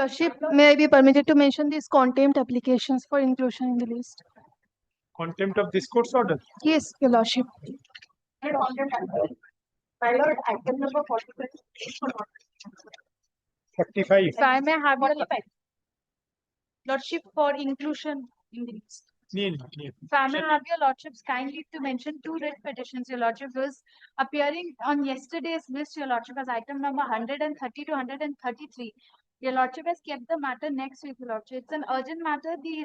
Lordship, may I be permitted to mention these contempt applications for inclusion in the list? Contempt of this court's order. Yes, Your Lordship. My lord, item number 45. 45. If I may have your Lordship for inclusion in the list. If I may have your Lordship's kind leave to mention two writ petitions, Your Lordship, was appearing on yesterday's list, Your Lordship, as item number 130 to 133. Your Lordship has kept the matter next week, Your Lordship. It's an urgent matter. The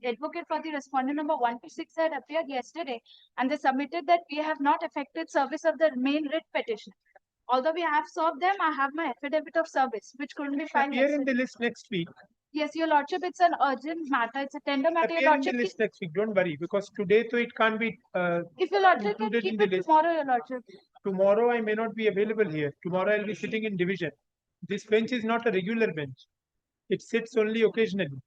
advocate for the respondent number 1 to 6 had appeared yesterday, and they submitted that we have not effected service of the main writ petition. Although we have served them, I have my affidavit of service, which couldn't be filed. Appear in the list next week. Yes, Your Lordship, it's an urgent matter. It's a tender matter, Your Appear in the Lordship. list next week. Don't worry, because today so it can't be. If Your Lordship can included keep in the it list. tomorrow, Your Lordship. Tomorrow I may not be available here. Tomorrow I'll be sitting in division. This bench is not a regular bench. It sits only occasionally.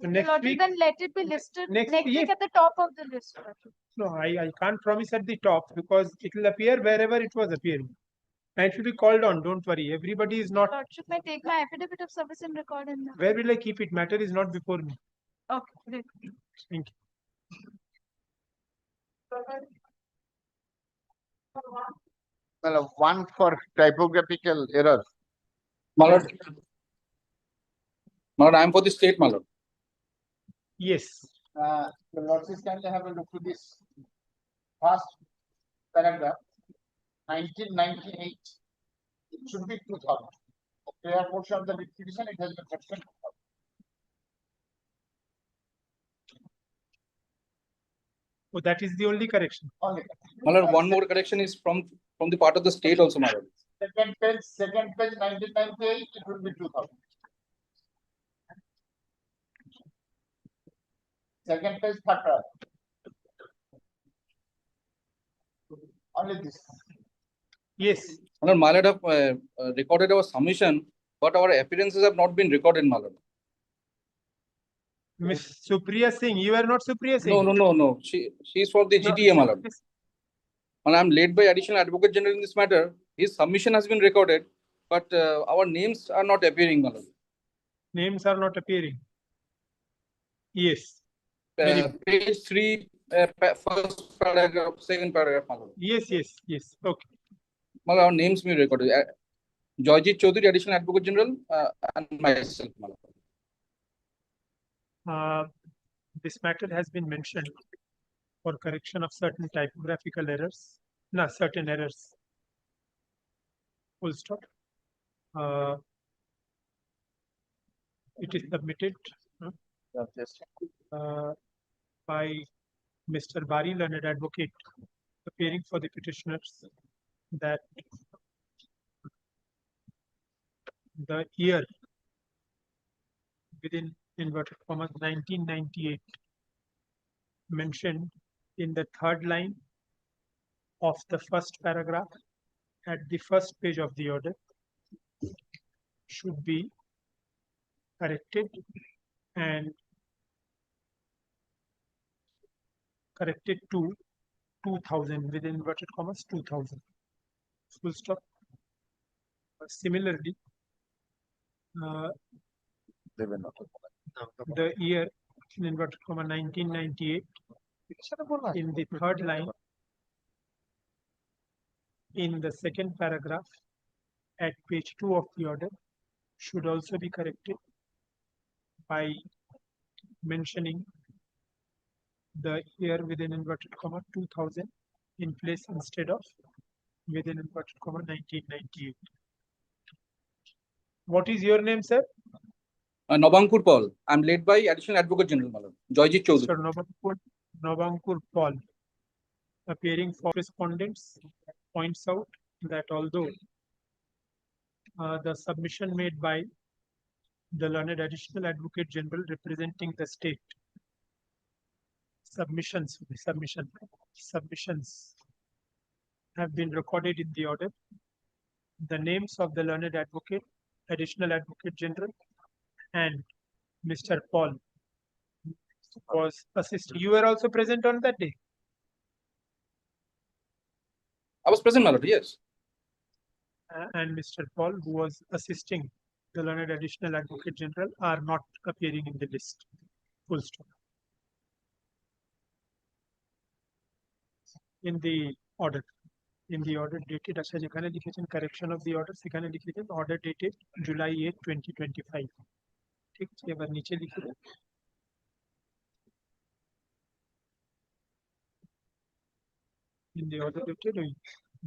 So Your next Lordship, week. then let it be listed Next next week. week at the top of the list, Your Lordship. No, I can't promise at the top because it will appear wherever it was appearing. And it should be called on. Don't worry. Everybody is not. Your Lordship may take my affidavit of service and record in the. Where will I keep it? Matter is not before me. Okay, great. Thank you. Well, one for typographical error. My lord, I am for the state, my lord. Yes. The lordships kindly have a look to this first paragraph, 1998. It should be 2000. The prayer portion of the petition, it has been corrected. Oh, that is the only correction. Only. My lord, one more correction is from the part of the state also, my lord. Second page, 1998, it will be 2000. Second page, third paragraph. Only this. Yes. My lord, have recorded our submission, but our appearances have not been recorded, my lord. Miss Supriya Singh, you are not Supriya Singh. No. She is for the GTA, my lord. And I am led by Additional Advocate General in this matter. His submission has been recorded, but our names are not appearing, my lord. Names are not appearing. Yes. Page 3, first paragraph, second paragraph, my lord. Yes. Okay. My lord, our names be recorded. Joyjit Chaudhary, Additional Advocate General, and myself, my lord. This matter has been mentioned for correction of certain typographical errors. No, certain errors. Full stop. It is submitted by Mr. Bari, learned advocate, appearing for the petitioners, that the year within inverted commas 1998 mentioned in the third line of the first paragraph at the first page of the order should be corrected and corrected to 2000 within inverted commas 2000. Full stop. Similarly, the year in inverted comma 1998 in the third line in the second paragraph at page 2 of the order should also be corrected by mentioning the year within inverted comma 2000 in place instead of within inverted comma 1998. What is your name, sir? Nabankur Paul. I am led by Additional Advocate General, my lord. Joyjit Chaudhary. Sir, Nabankur Paul, appearing for respondents, points out that although the submission made by the learned Additional Advocate General representing the state, submissions have been recorded in the order. The names of the learned advocate, Additional Advocate General, and Mr. Paul was assisting. You were also present on that day. I was present, my lord, yes. And Mr. Paul, who was assisting the learned additional advocate general are not appearing in the list. Full stop. In the order. In the order dated, আচ্ছা যেখানে লিখেছেন correction of the order, সেখানে লিখেছেন order dated July 8, 2025. ঠিক আছে, এবার নিচে লিখে দেন। In the order dated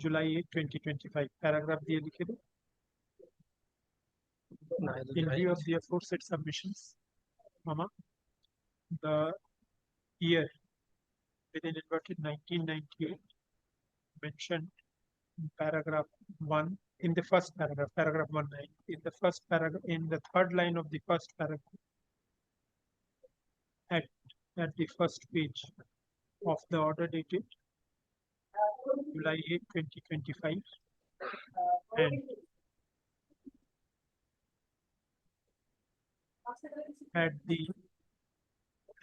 July 8, 2025, paragraph দিয়ে লিখে দেন। In view of the aforesaid submissions, the year within inverted 1998 mentioned in paragraph 1 in the first paragraph, paragraph 1(9), in the first paragraph, in the third line of the first paragraph, at the first page of the order dated July 8, 2025,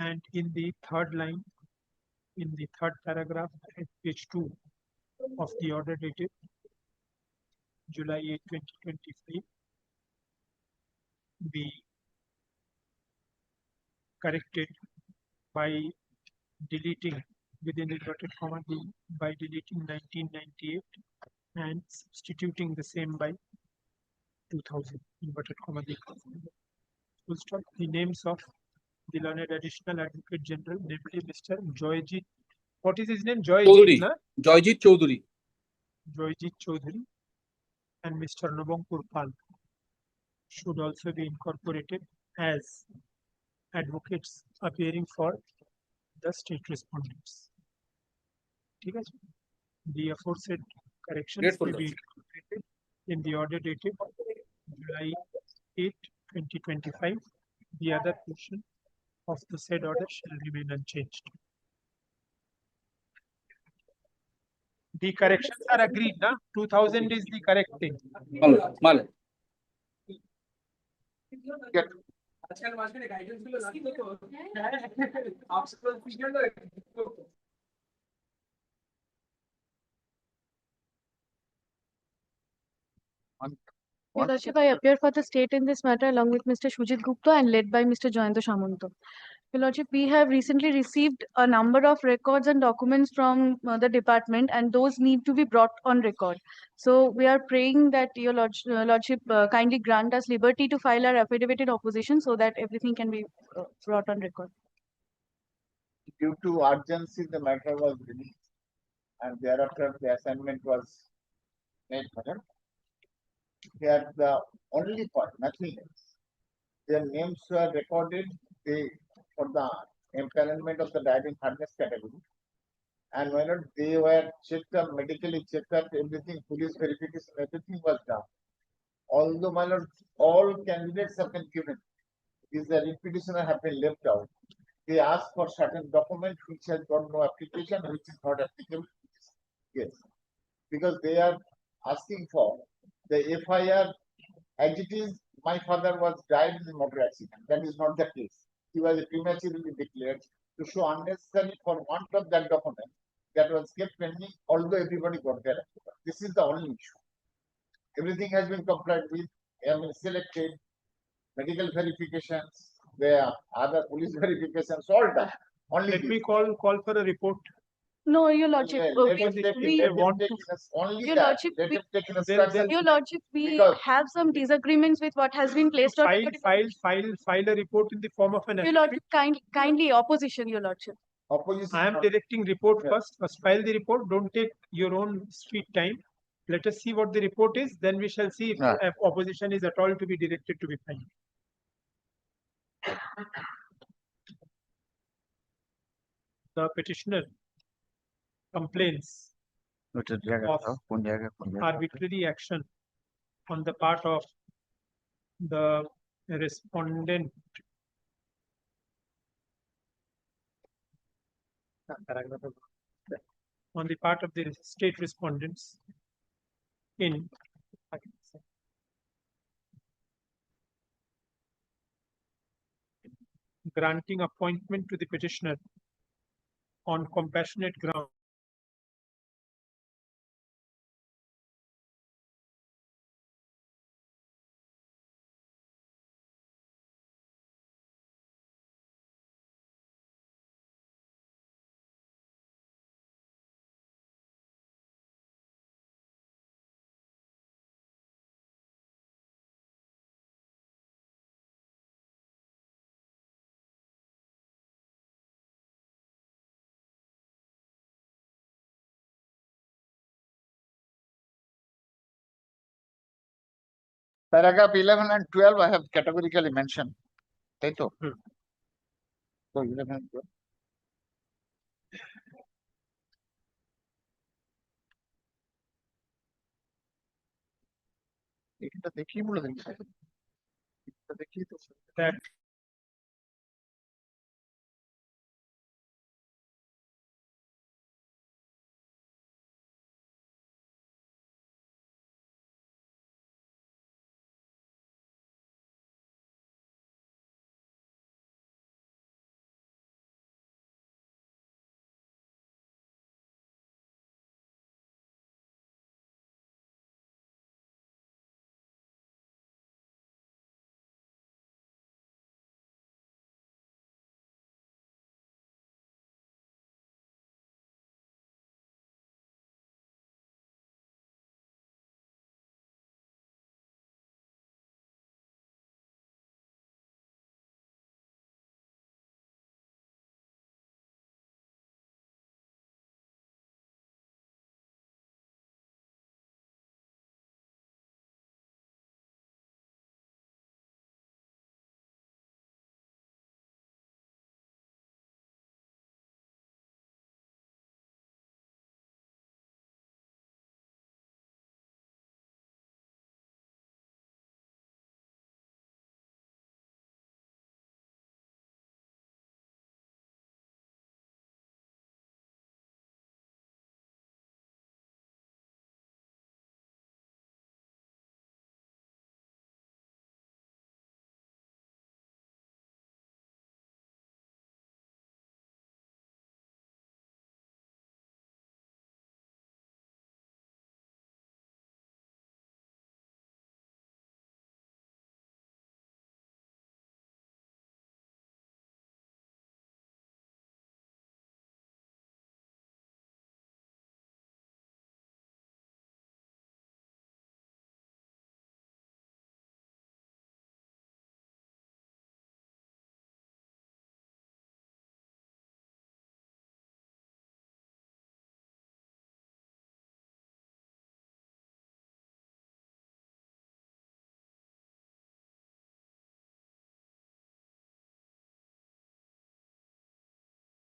and in the third line, in the third paragraph at page 2 of the order dated July 8, 2025, be corrected by deleting within inverted comma by deleting 1998 and substituting the same by 2000 inverted comma full stop. The names of the learned additional advocate general, namely Mr. Joyjit. What is his name? Chaudhary. Na? Joyjit Chaudhary. Joyjit Chaudhary and Mr. Nobangpur Pal should also be incorporated as advocates appearing for the state respondents. ठीक है? The aforesaid corrections will be incorporated in the order dated July 8, 2025. The other portion of the said order shall remain unchanged. The corrections are agreed, na? 2000 is the correct thing. Male. Get. Your Lordship, I appear for the state in this matter along with Mr. Shujit Gupta and led by Mr. Jayanta Shamanto. Your Lordship, we have recently received a number of records and documents from the department, and those need to be brought on record. So we are praying that Your Lordship kindly grant us liberty to file our affidavit in opposition so that everything can be brought on record. Due to urgency, the matter was released, and thereafter the assignment was made. Here the only part, nothing else. Their names were recorded for the empanelment of the driving harness category, and when they were checked up, medically checked up, everything, police verification, everything was done. Although my lord, all candidates have been given, is the repetitioner have been left out. They ask for certain document which has got no application, which is not applicable. Yes, because they are asking for the FIR as it is. My father was died in a motor accident. That is not the case. He was prematurely declared to show unnecessary for want of that document that was kept pending, although everybody got their approval. This is the only issue. Everything has been complied with, selected, medical verifications, there are other police verifications, all done. Only Let me call for a report. No, Your Lordship, Your Lordship, we have some disagreements with what has been placed on. File a report in the form of an Your Lordship, kindly opposition, Your Lordship. Opposition. I am directing report first. First file the report. Don't take your own sweet time. Let us see what the report is. Then we shall see if opposition is at all to be directed to be filed. The petitioner complains of arbitrary action on the part of the respondent on the part of the state respondents in granting appointment to the petitioner on compassionate ground Paragraph 11 and 12 I have categorically mentioned. Right? So 11 and 12. এটা দেখি বলে দিন এটা দেখি তো That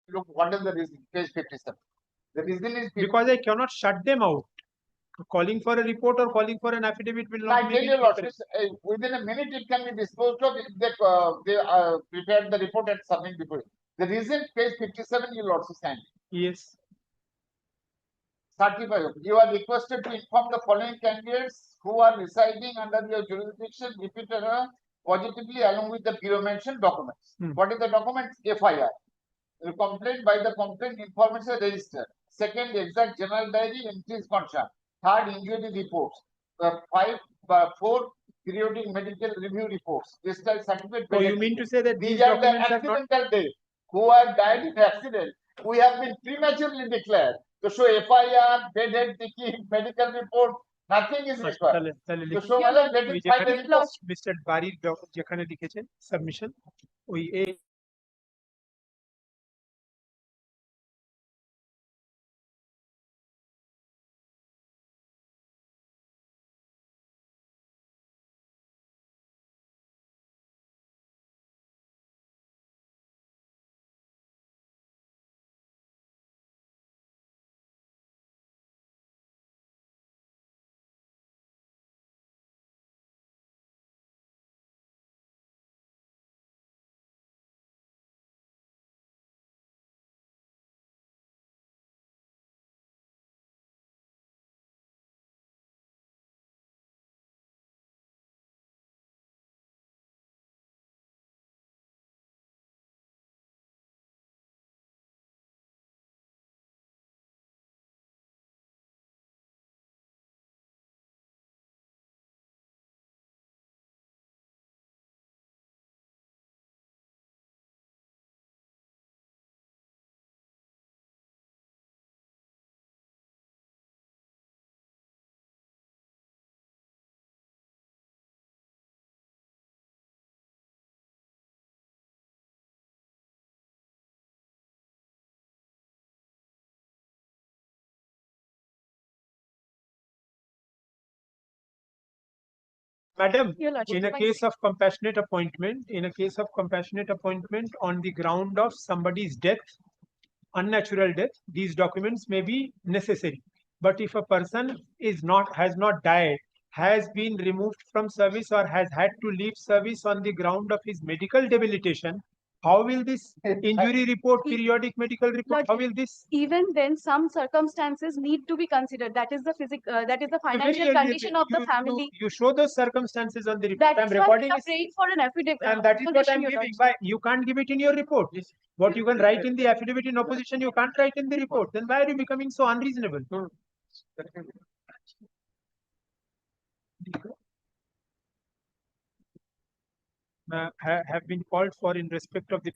look, what is the reason? Page 57. The reason is because I cannot shut them out. Calling for a report or calling for an affidavit will I not tell make you, any Lord, difference. within a minute it can be disposed of if they prepared the report and submit before it. The reason, page 57, you will also sign. Yes. 35. You are requested to inform the following candidates who are residing under your jurisdiction repeated positively along with the bureau mentioned documents. What is the document? FIR. The complaint by the complaint information register. Second, exact general diary entries concerned. Third, injury reports. Four, periodic medical review reports. Discharge certificate. So you mean to say that These these are the documents are not? accidental deaths who have died in accident. We have been prematurely declared. To show FIR, dead ticket, medical report, nothing is required. To show whether let it find a report. Mister বাড়ির যেখানে লিখেছেন submission ওই Madam, Your Lordship, in a my- case of compassionate appointment, on the ground of somebody's death, unnatural death, these documents may be necessary. But if a person has not died, has been removed from service or has had to leave service on the ground of his medical debilitation, how will this injury report, periodic medical report, how will this? Even then, some circumstances need to be considered. That is the that is the Very financial early- condition of the family. You show those circumstances on the report. That I'm is why recording we are it, praying for an affidavit. and that is what opposition, I'm Your giving. Lordship. Why you can't give it in your report? What you can write in the affidavit in opposition, you can't write in the report. Then why are you becoming so unreasonable? Have been called for in respect of the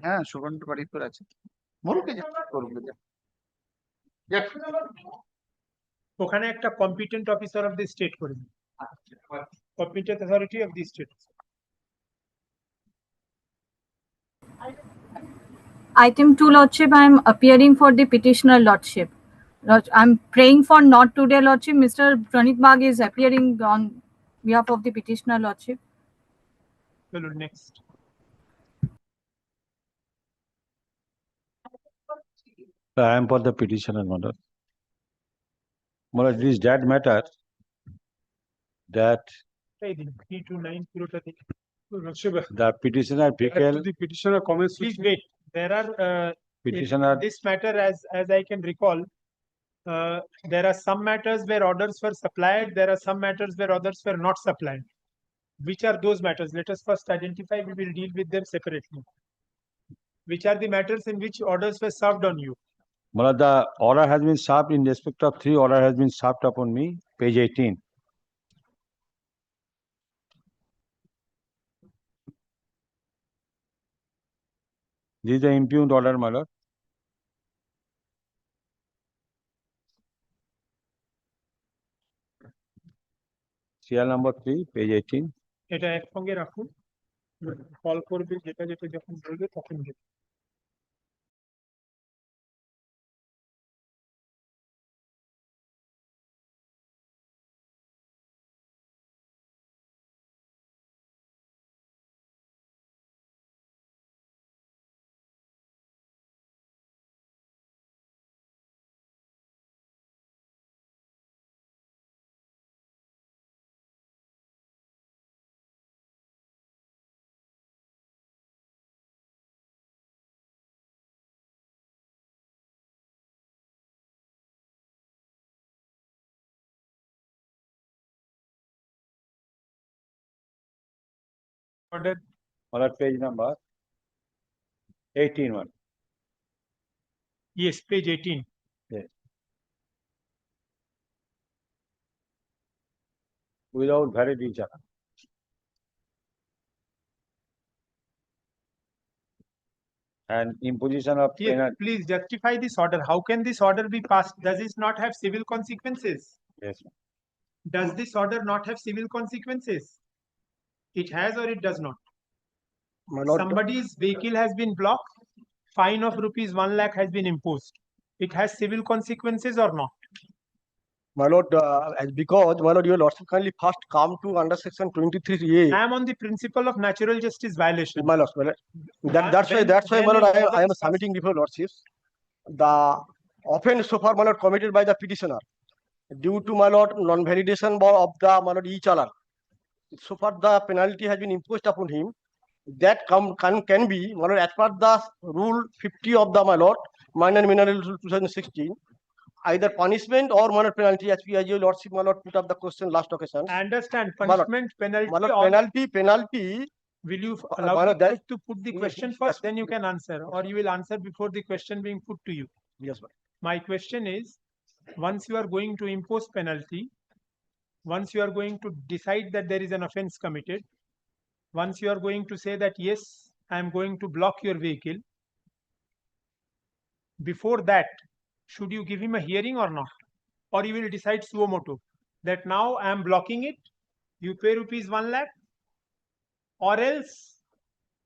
হ্যাঁ সুগন্ধ বাড়ি করে আছে মরুকে যা করুকে যা যাক। ওখানে একটা competent officer of the state করে দিন, competent authority of the state. Item 2, Lordship, I am appearing for the petitioner, Lordship. I'm praying for not today, Lordship. Mr. Pranit Bagh is appearing on behalf of the petitioner, Lordship. চলো next. I am for the petitioner, my lord. My lord, it is that matter that এই দিন 329 পুরোটা দিন। Lordship, the petitioner vehicle, the petitioner comments. Please wait. There are petitioner, this matter, as I can recall, there are some matters where orders were supplied. There are some matters where orders were not supplied. Which are those matters? Let us first identify. We will deal with them separately. Which are the matters in which orders were served on you? my lord, the order has been served in respect of 3 order has been served upon me, page 18. This is the impugned order, my lord. Serial number 3, page 18. এটা একসঙ্গে রাখুন, call করবে যেটা যেটা যখন বলবে তখন দেবে। Order My lord, page number 18 one. yes, page 18. Yes. Without validity challenge. And imposition of Yes, penalty. please justify this order. How can this order be passed? Does this not have civil consequences? Yes. Does this order not have civil consequences? It has or it does not? My lord, Somebody's vehicle has been blocked, fine of rupees 1 lakh has been imposed. It has civil consequences or not? my lord, because my lord, your lordship kindly first come to under section 23A. I am on the principle of natural justice violation. My lord, that's why, my lord, I am submitting before lordships. The offence so far, my lord, committed by the petitioner due to my lord non-validation of the my lord e-challan. So far, the penalty has been imposed upon him. That can be, my lord, as per the rule 50 of the my lord, minor mineral rule 2016. Either punishment or my lord penalty, as your lordship, my lord, put up the question last occasion. I understand My lord, punishment, penalty. My lord, or- penalty. Will you my allow lord, me that- to put the Yes, question yes, first, yes. then you can answer, or you will answer before the question being put to you? Yes, sir. My question is, once you are going to impose penalty, once you are going to decide that there is an offense committed, once you are going to say that, yes, I am going to block your vehicle, before that, should you give him a hearing or not? Or you will decide suo moto that now I am blocking it, you pay rupees 1 lakh, or else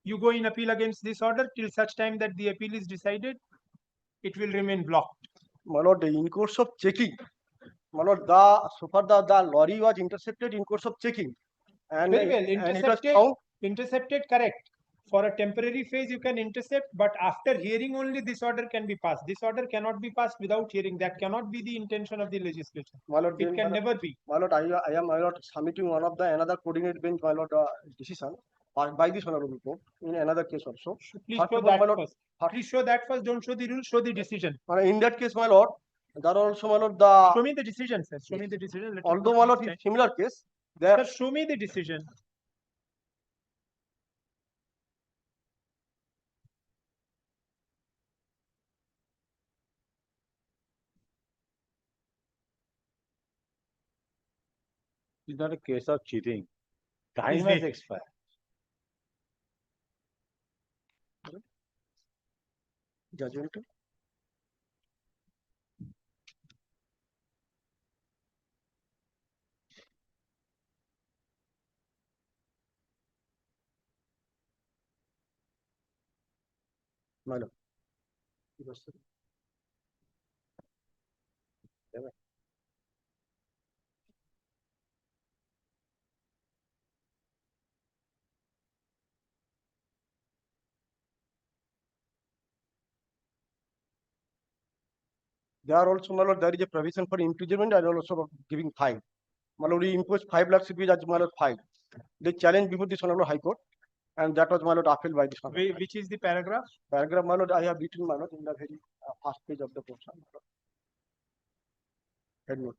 you go in appeal against this order till such time that the appeal is decided, it will remain blocked. My lord, in course of checking, my lord, the lorry was intercepted in course of checking. And, Very well, and it was intercepted, found. intercepted, correct. For a temporary phase, you can intercept, but after hearing only this order can be passed. This order cannot be passed without hearing. That cannot be the intention of the legislature. My lord, It can never be. My lord, I am my lord submitting one of the another coordinate bench, my lord, decision by this honorable court in another case also. Please First show of all, that my lord, first. Please show that first. Don't show the rule. Show the decision. In that case, my lord, there are also, my lord, the Show me the decision, sir. Show me the decision. Let us although, not my lord, waste in time. similar case, there. Sir, show me the decision. It's not a case of cheating. Time Please has wait. expired. Judgment. My lord. There are also, my lord, there is a provision for imprisonment and also giving fine. My lord, we imposed 5 lakhs rupees as my lord fine. They challenged before this Honorable High Court, and that was my lord upheld by this Honorable. Which is the paragraph? Paragraph, my lord, I have written, my lord, in the very first page of the portion. Head note.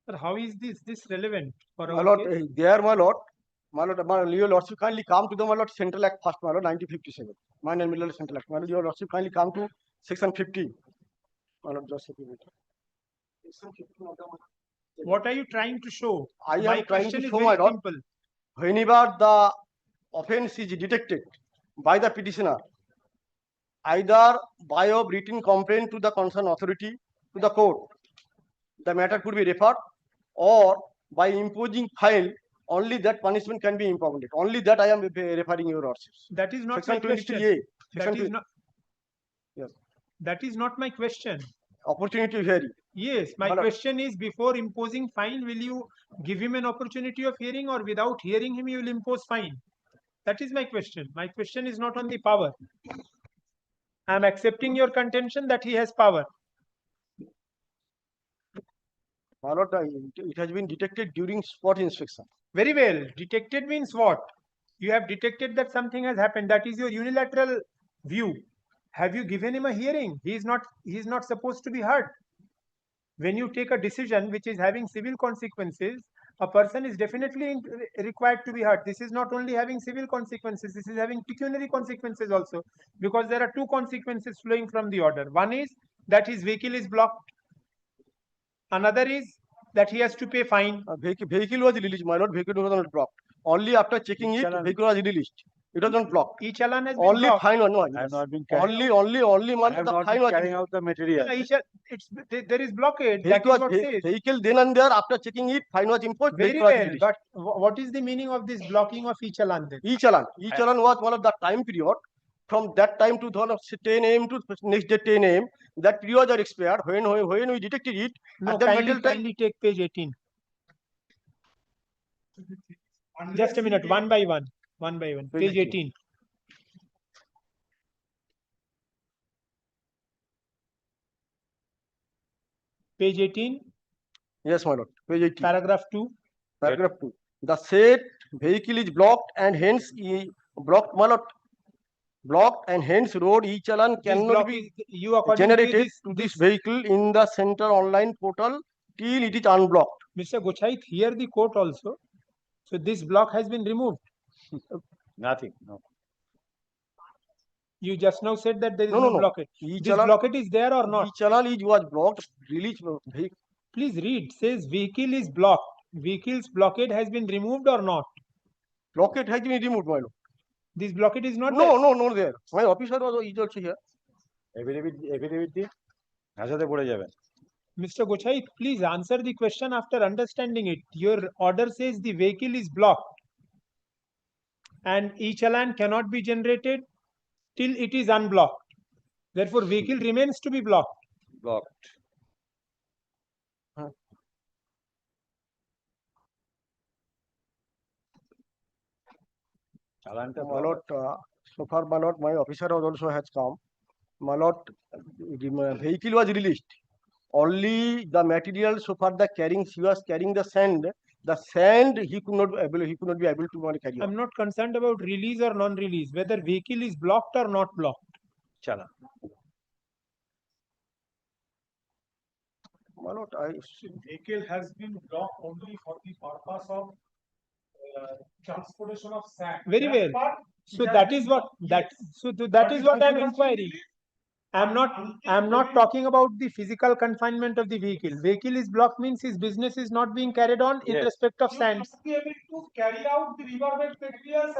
But how is this relevant for My our lord, case? there, my lord, your lordship kindly come to the, my lord, Central Act first, my lord, 1957. Mine and Miller Central Act. My lord, your lordship kindly come to section 50. My lord, just a minute. Section 15 of the- What are you trying to show? I My am trying question to is show, very my lord, simple. whenever the offense is detected by the petitioner, either by a written complaint to the concerned authority, to the court, the matter could be referred, or by imposing fine, only that punishment can be impounded. Only that I am referring your lordships. That is not Section my question. 23A. That Section is not. Yes. That is not my question. Opportunity to hearing. Yes, my Madam. question is, before imposing fine, will you give him an opportunity of hearing, or without hearing him, you will impose fine? That is my question. My question is not on the power. I am accepting your contention that he has power. My lord, it has been detected during spot inspection. Very well. Detected means what? You have detected that something has happened. That is your unilateral view. Have you given him a hearing? He is not supposed to be heard. When you take a decision which is having civil consequences, a person is definitely required to be heard. This is not only having civil consequences, this is having pecuniary consequences also, because there are two consequences flowing from the order. One is that his vehicle is blocked. Another is that he has to pay fine. Vehicle was released, my lord. Vehicle was not blocked. Only after checking it, vehicle was released. It was not blocked. Each challan has been Only blocked. fine one. I have not been Only, I man, have the not fine been was carrying out the material. There is blockade. That is what says. vehicle then and there, after checking it, fine was imposed. Very vehicle was well. released. But what is the meaning of this blocking of each challan then? Each challan was one of the time period. From that time to 10 a.m. to next day 10 a.m. That period are expired. When we detected it, No, at the middle time. kindly take page 18. Just a minute, one by one. Page 18. Page 18, Yes, my lord. Page 18. paragraph 2. Paragraph 2. The said vehicle is blocked and hence blocked, my lord. Blocked and hence road e-challan This cannot block be is you according generated to to this vehicle in the center online portal till it is unblocked. Mr. Gochait, hear the court also. So this block has been removed. Nothing. No. You just now said that there is No. blockade. This E-challan, blockade is there or not? e-challan was blocked. Release vehicle. Please read. Says vehicle is blocked. Vehicle's blockade has been removed or not? Blockade has been removed, my lord. This blockade is not No, there. My officer was also here. Affidavit দিয়ে হাসাতে পড়ে যাবেন। Mr. Gochait, please answer the question after understanding it. Your order says the vehicle is blocked. and e-challan cannot be generated till it is unblocked. Therefore, vehicle remains to be blocked. Blocked. My lord, so far, my lord, my officer also has come. My lord, the vehicle was released. Only the material, so far the carrying, he was carrying the sand he could not be able to carry on. I'm not concerned about release or non-release, whether vehicle is blocked or not blocked. Chala. My lord, Vehicle has been blocked only for the purpose of transportation of sand. Very well. So that is what I'm inquiring. I'm not talking about the physical confinement of the vehicle. Vehicle is blocked means his business is not being carried on in respect of sand. Be able to carry out the riverbed materials.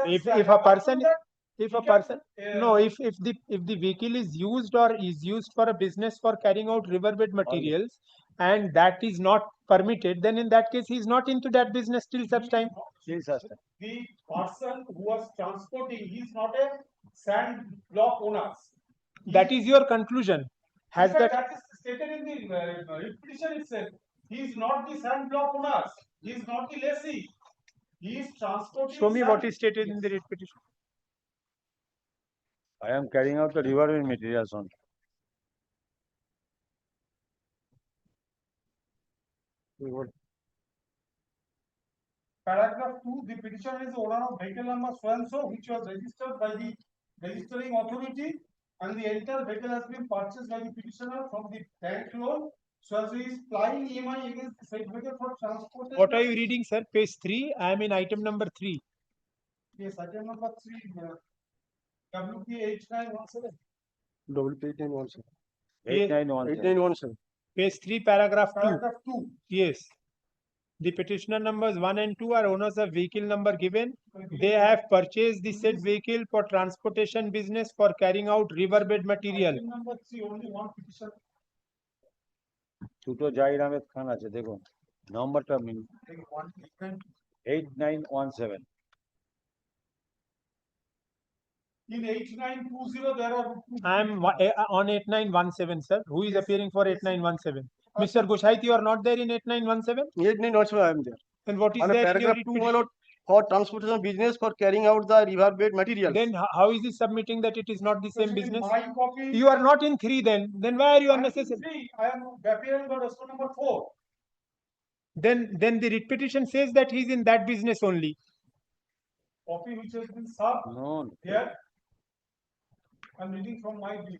If a person if the vehicle is used or is used for a business for carrying out riverbed materials and that is not permitted, then in that case he is not into that business till such time. The person who was transporting, he is not a sand block owner. That is your conclusion. Has that that is stated in the petition itself? He is not the sand block owner. He is not the lessee. He is transporting. Show me sand. what is stated in the writ petition. I am carrying out the river materials only. Paragraph 2, the petitioner is the owner of vehicle number so and so, which was registered by the registering authority, and the entire vehicle has been purchased by the petitioner from the bank loan. So as he is plying EMI against the said vehicle for transportation. What are you reading, sir? Page 3. I am in item number 3. Yes, item number 3. WP 8917. WP 8917. 8917. Page 3, paragraph 2. Paragraph 2. Yes. The petitioner numbers 1 and 2 are owners of vehicle number given. They have purchased the said vehicle for transportation business for carrying out riverbed material. Item number 3, only one petition. দুটো জাহির আহমেদ খান আছে দেখুন নম্বরটা 8917 In 8920, there are. I am on 8917, sir. Who is appearing for 8917? Mr. Goshaiti, you are not there in 8917? 8917, I am there. And what is And there in your paragraph writ 2, my petition? lord, for transportation business for carrying out the riverbed materials. Then how is he submitting that it is not the same business? My copy. You are not in 3 then. Then why are you unnecessary? I am appearing on response number 4. Then the writ petition says that he is in that business only. Copy which has been served No. here. I am reading from my view.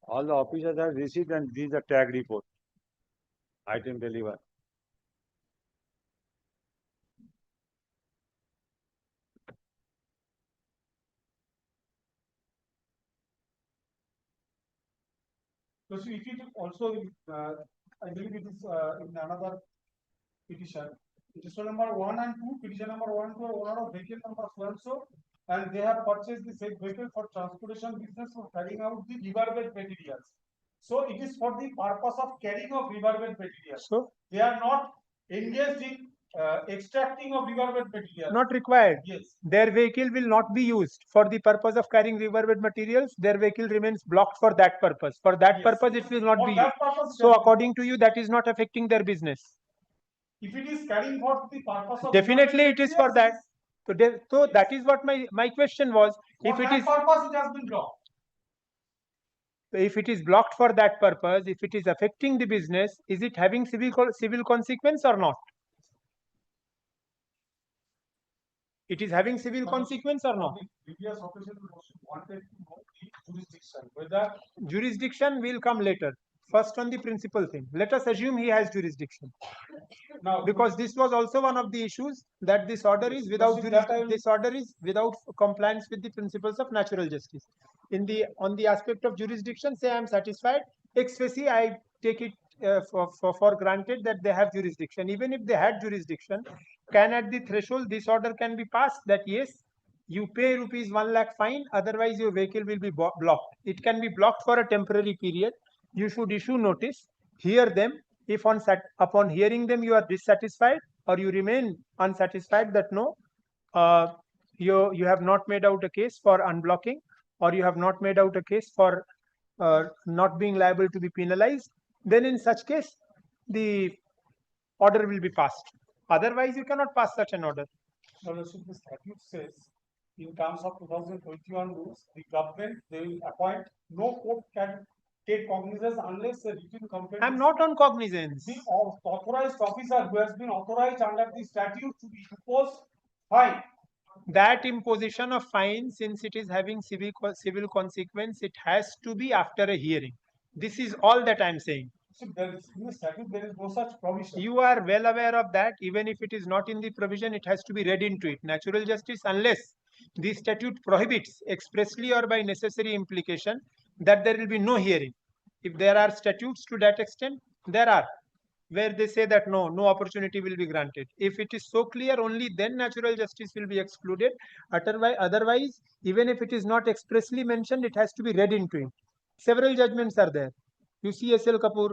All the officers have received and these are tag report. Item delivered. So if it also, I believe it is in another petition. Petition number 1 and 2, petition number 1 to owner of vehicle number so and so, and they have purchased the said vehicle for transportation business for carrying out the riverbed materials. So it is for the purpose of carrying of riverbed materials. So They are not engaged in extracting of riverbed materials. not required. Yes. Their vehicle will not be used for the purpose of carrying riverbed materials. Their vehicle remains blocked for that purpose. For that Yes. purpose, it will not For be that used. purpose, So according to you, that is not affecting their business. if it is carrying for the purpose of Definitely riverbed it is for that. materials, So that is what my question was. for If it that is purpose, it has been blocked. if it is blocked for that purpose, if it is affecting the business, is it having civil consequence or not? It is having civil consequence or not? The previous official wanted to know the jurisdiction, whether Jurisdiction will come later. First on the principal thing. Let us assume he has jurisdiction. now Because this was also one of the issues that this order is without this order is without compliance with the principles of natural justice. On the aspect of jurisdiction, say I am satisfied. Ex facie, I take it for granted that they have jurisdiction. Even if they had jurisdiction, can at the threshold this order can be passed that yes, you pay rupees 1 lakh fine, otherwise your vehicle will be blocked. It can be blocked for a temporary period. You should issue notice, hear them. If upon hearing them you are dissatisfied, or you remain unsatisfied that no, you have not made out a case for unblocking, or you have not made out a case for not being liable to be penalized, then in such case the order will be passed. Otherwise, you cannot pass such an order. Now, the statute says, in terms of 2021 rules, the government, they will appoint, no court can take cognizance unless a written complaint. I'm not on cognizance. The authorized officer who has been authorized under the statute to be imposed fine. That imposition of fine, since it is having civil consequence, it has to be after a hearing. This is all that I'm saying. So there is, in the statute, there is no such provision. You are well aware of that. Even if it is not in the provision, it has to be read into it. Natural justice, unless the statute prohibits expressly or by necessary implication that there will be no hearing. If there are statutes to that extent, there are, where they say that no opportunity will be granted. If it is so clear, only then natural justice will be excluded. Otherwise, even if it is not expressly mentioned, it has to be read into it. Several judgments are there. You see S.L. Kapoor,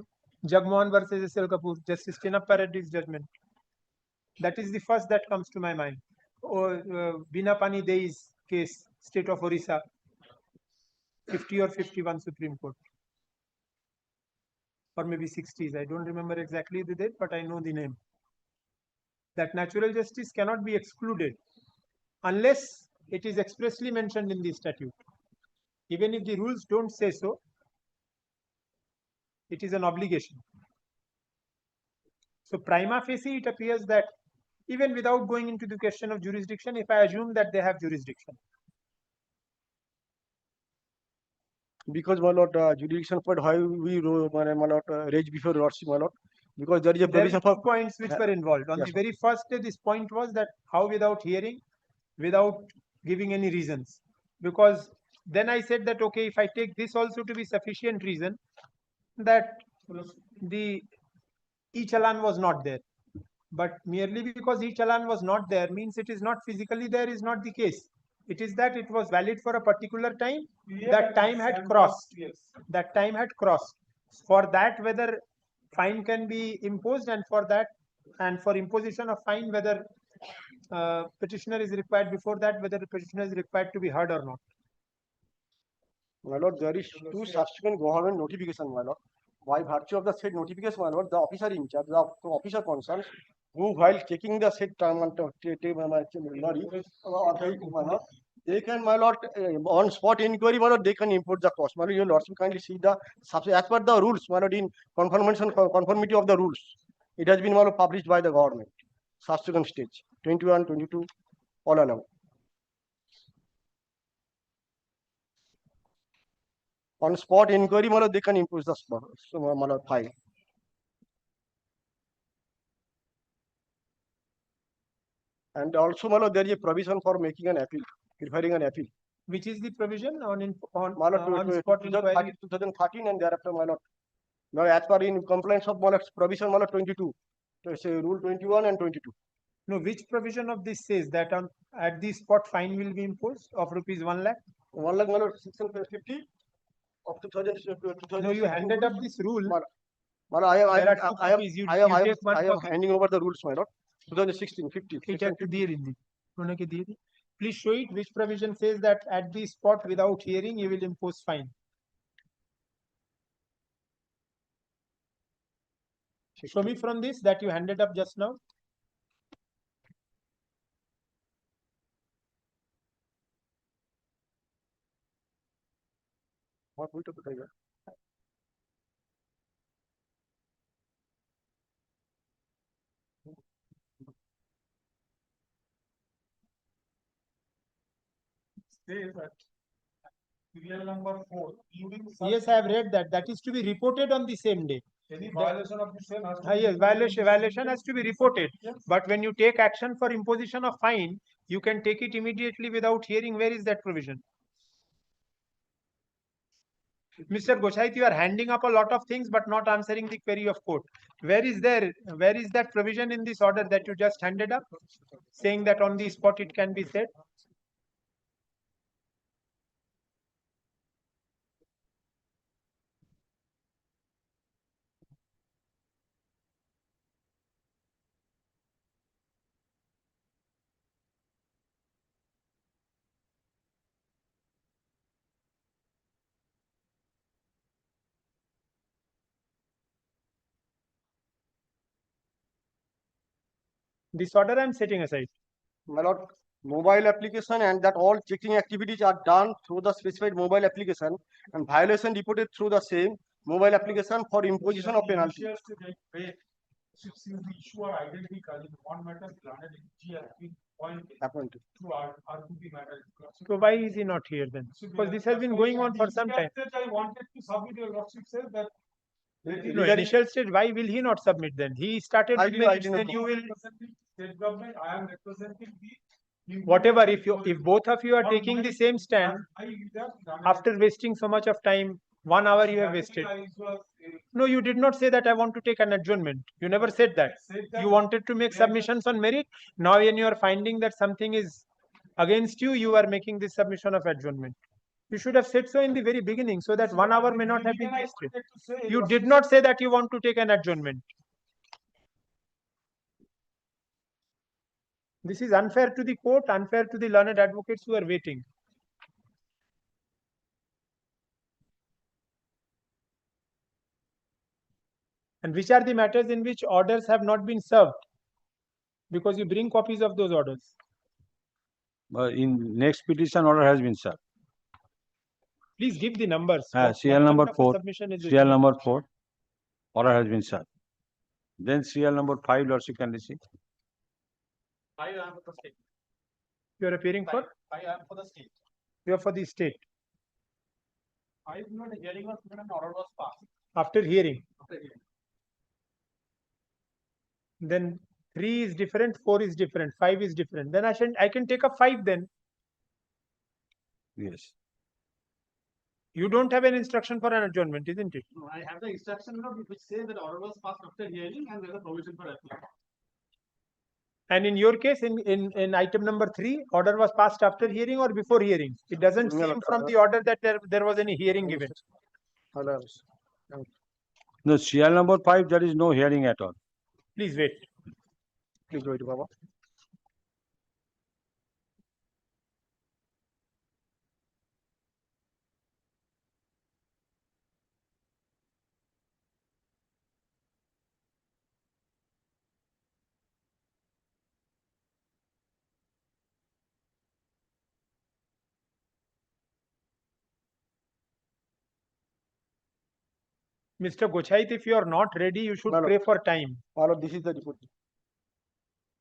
Jagmohan versus S.L. Kapoor, Justice Chinnappa Reddy's judgment. That is the first that comes to my mind. Or Bina Pani Dei's case, State of Orissa, 50 or 51 Supreme Court. Or maybe 60s. I don't remember exactly the date, but I know the name. That natural justice cannot be excluded unless it is expressly mentioned in the statute. Even if the rules don't say so, it is an obligation. So prima facie, it appears that even without going into the question of jurisdiction, if I assume that they have jurisdiction. Because my lord, jurisdiction point, how we my lord, raise before lordship, my lord, because there is a There provision are for points which were involved. On yes, the very first day, this point was that how without hearing, without giving any reasons. Because then I said that, okay, if I take this also to be sufficient reason, that the e-challan was not there. But merely because e-challan was not there means it is not physically there is not the case. It is that it was valid for a particular time. That time had crossed. Yes. That time had crossed. For that, whether fine can be imposed, and for that, and for imposition of fine, whether petitioner is required before that, whether the petitioner is required to be heard or not. my lord, there is two subsequent government notification, my lord. By virtue of the said notification, my lord, the officer in charge, the officer concerned, who while taking the said lorry, they can, my lord, on spot inquiry, my lord, they can import the cost. My lord, your lordship kindly see the as per the rules, my lord, in conformity of the rules. It has been, my lord, published by the government. Subsequent stage, 21, 22, all along. On spot inquiry, my lord, they can impose the my lord, fine. And also, my lord, there is a provision for making an appeal, preferring an appeal. Which is the provision on My lord, on spot inquiry? 2013 and thereafter, my lord. Now, as per in compliance of my lord, provision, my lord, 22. So, say rule 21 and 22. No, which provision of this says that on at the spot fine will be imposed of rupees 1 lakh? 1 lakh, my lord, 650 of 2000. No, you handed up this rule. My lord, I am copy. handing over the rules, my lord. 2016, 50. Please show it which provision says that at the spot without hearing you will impose fine. Show me from this that you handed up just now. What we took it, Says that serial number 4, Yes, I have read that. That is to be reported on the same day. any violation of the same has to Yes, violation has to be reported. Yes. But when you take action for imposition of fine, you can take it immediately without hearing. Where is that provision? Mr. Goshait, you are handing up a lot of things but not answering the query of court. Where is that provision in this order that you just handed up, saying that on the spot it can be said? This order I am setting aside. My lord, mobile application and that all checking activities are done through the specified mobile application and violation reported through the same mobile application for imposition of penalty. Since the issue are identical in one matter, granted G has been pointed Appointed. to R2B matter. So why is he not here then? Because this has been going on for some time. I wanted to submit, your lordship says that. No, initial stage, why will he not submit then? He started I with didn't- minutes, I didn't then you will, State government, I am representing the. whatever, if both of you are taking the same stand, After after wasting so much of time, 1 hour you have wasted. No, you did not say that I want to take an adjournment. You never said that. You wanted to make submissions on merit. Now when you are finding that something is against you, you are making this submission of adjournment. You should have said so in the very beginning so that 1 hour may not have been wasted. You did not say that you want to take an adjournment. This is unfair to the court, unfair to the learned advocates who are waiting. And which are the matters in which orders have not been served? Because you bring copies of those orders. In next petition order has been served. Please give the numbers. CL number kind of a 4, submission is CL number 4, order has been served. Then CL number 5, lordship can receive. I am for the state. You are appearing for? I am for the state. You are for the state. I am not hearing was when an order was passed. After hearing. After hearing. Then 3 is different, 4 is different, 5 is different. Then I can take up 5 then. Yes. You don't have an instruction for an adjournment, isn't it? No, I have the instruction which says that order was passed after hearing and there is a provision for appeal. And in your case, in item number 3, order was passed after hearing or before hearing. It doesn't seem from the order that there was any hearing given. No, CL number 5, there is no hearing at all. Please wait. Please wait, Baba. Mr. Gochait, if you are not ready, you should No. pray for time. My lord, this is the report.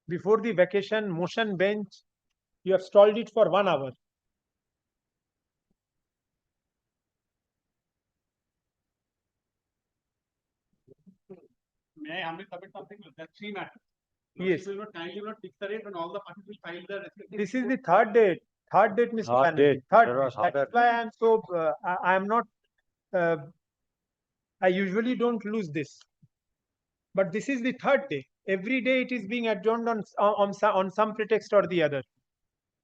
Before the vacation motion bench, you have stalled it for 1 hour. May I humbly submit something? There are 3 matters. Yes. You will not kindly not fix the date when all the parties will file the respective. This is the third date. Third date, Mr. Third Banerjee. date. Third There was date. That's why I am so. I am not. I usually don't lose this. But this is the third day. Every day it is being adjourned on some pretext or the other.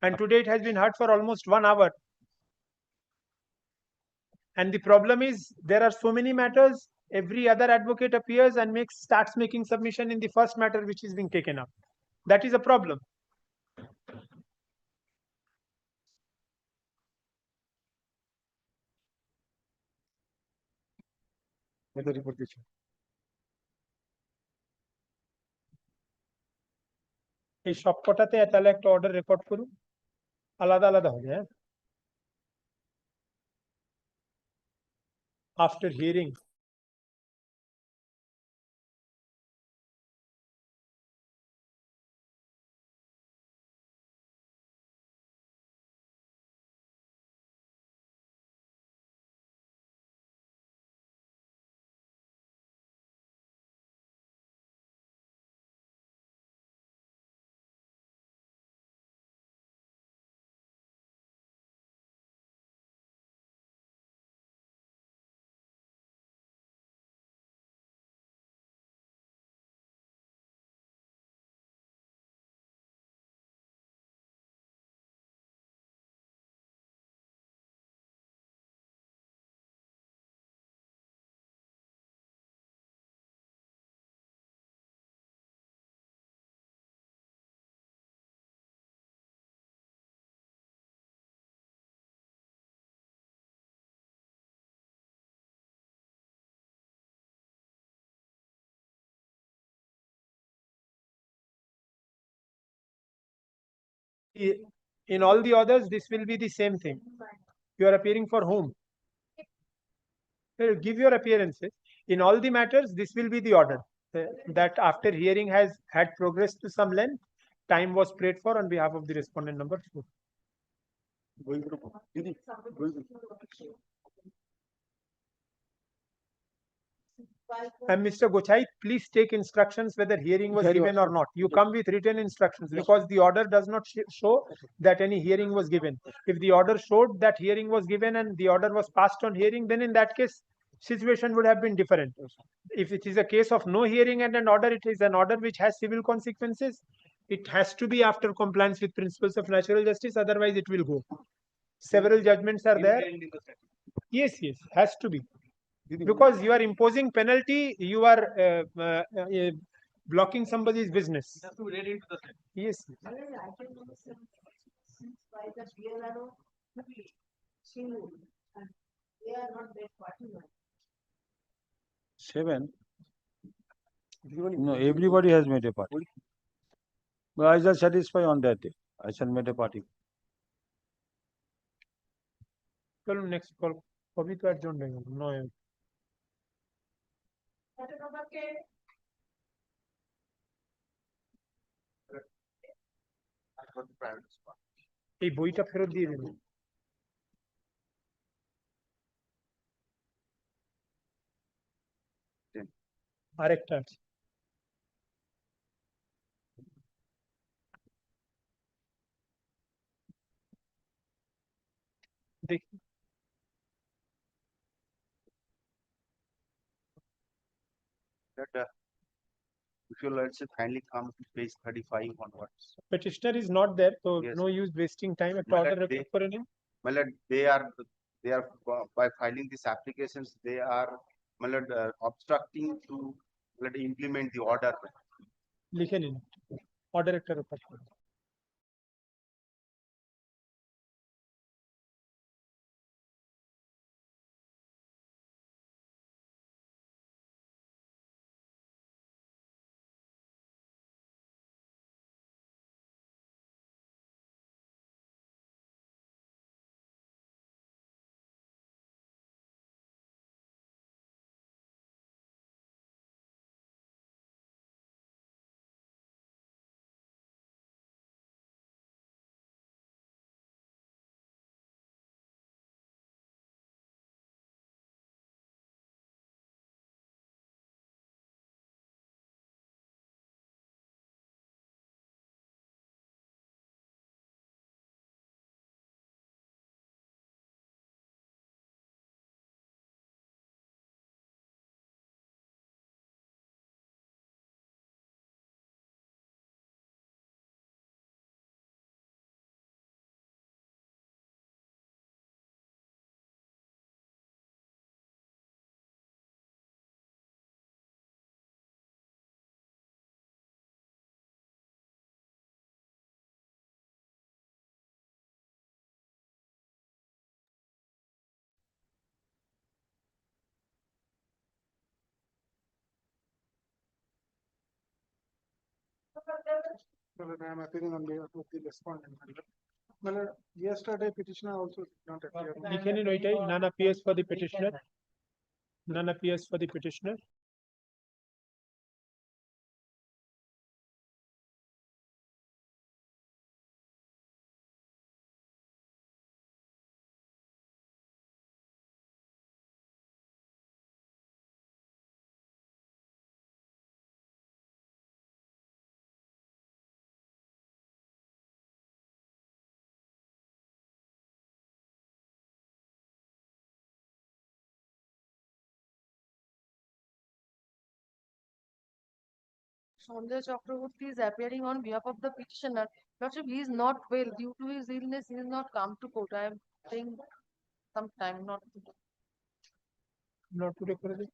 And today it has been heard for almost 1 hour. And the problem is there are so many matters. Every other advocate appears and starts making submission in the first matter which is being taken up. That is a problem. The report দিচ্ছি। এই সবকটাতে তাহলে একটা order record করুন, আলাদা আলাদা হবে। হ্যাঁ, after hearing In all the others, this will be the same thing. You are appearing for whom? Give your appearances. In all the matters, this will be the order. That after hearing has had progress to some length, time was prayed for on behalf of the respondent number 4. And Mr. Gochai, please take instructions whether hearing was given or not. You come with written instructions because the order does not show that any hearing was given. If the order showed that hearing was given and the order was passed on hearing, then in that case, situation would have been different. If it is a case of no hearing and an order, it is an order which has civil consequences. It has to be after compliance with principles of natural justice, otherwise it will go. Several judgments are there. Yes, has to be. Because you are imposing penalty, you are blocking somebody's business. Yes. Seven. No, everybody has made a party. But I shall satisfy on that day. I shall make a party. चलो next call. अभी तो adjourn रहेगा. No. এই বইটা ফেরত দিয়ে দেবেন। আরেকটা আছে। দেখি। If you let's say kindly come to page 35 onwards. Petitioner is not there, so Yes. no use wasting time. At My order lord, record for him. My lord, they are by filing these applications, they are my lord, obstructing to let implement the order. লিখে নিন order একটা record করুন। I am appearing on behalf of the respondent. My lord, yesterday petitioner also did not appear. লিখে নিন ওইটাই none appears for the petitioner. None appears for the petitioner. Sanjay Chakraborty is appearing on behalf of the petitioner. Lordship, he is not well due to his illness. He has not come to court. I am saying some time not today. Not today করে দিন।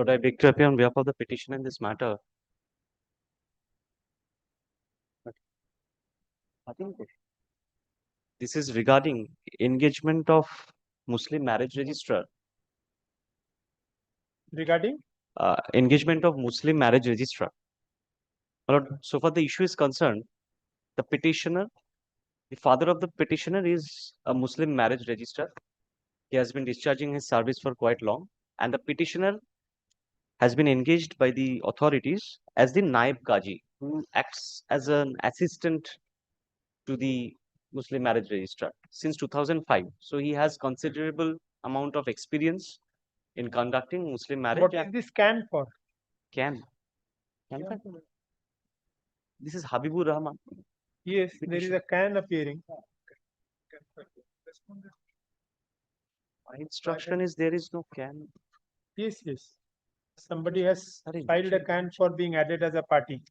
Lord, I beg to appear on behalf of the petitioner in this matter. I think this is regarding engagement of Muslim marriage registrar. Regarding? Engagement of Muslim marriage registrar. My Lord, so far the issue is concerned, the petitioner, the father of the petitioner is a Muslim marriage registrar. He has been discharging his service for quite long, and the petitioner has been engaged by the authorities as the Naib Qazi, who acts as an assistant to the Muslim marriage registrar since 2005. So he has considerable amount of experience in conducting Muslim marriage. What is this can for? Can. This is Habibur Rahman. Yes, there is a can appearing. My instruction is there is no can. Yes, yes. Somebody has Sorry, filed a can for being added as a party.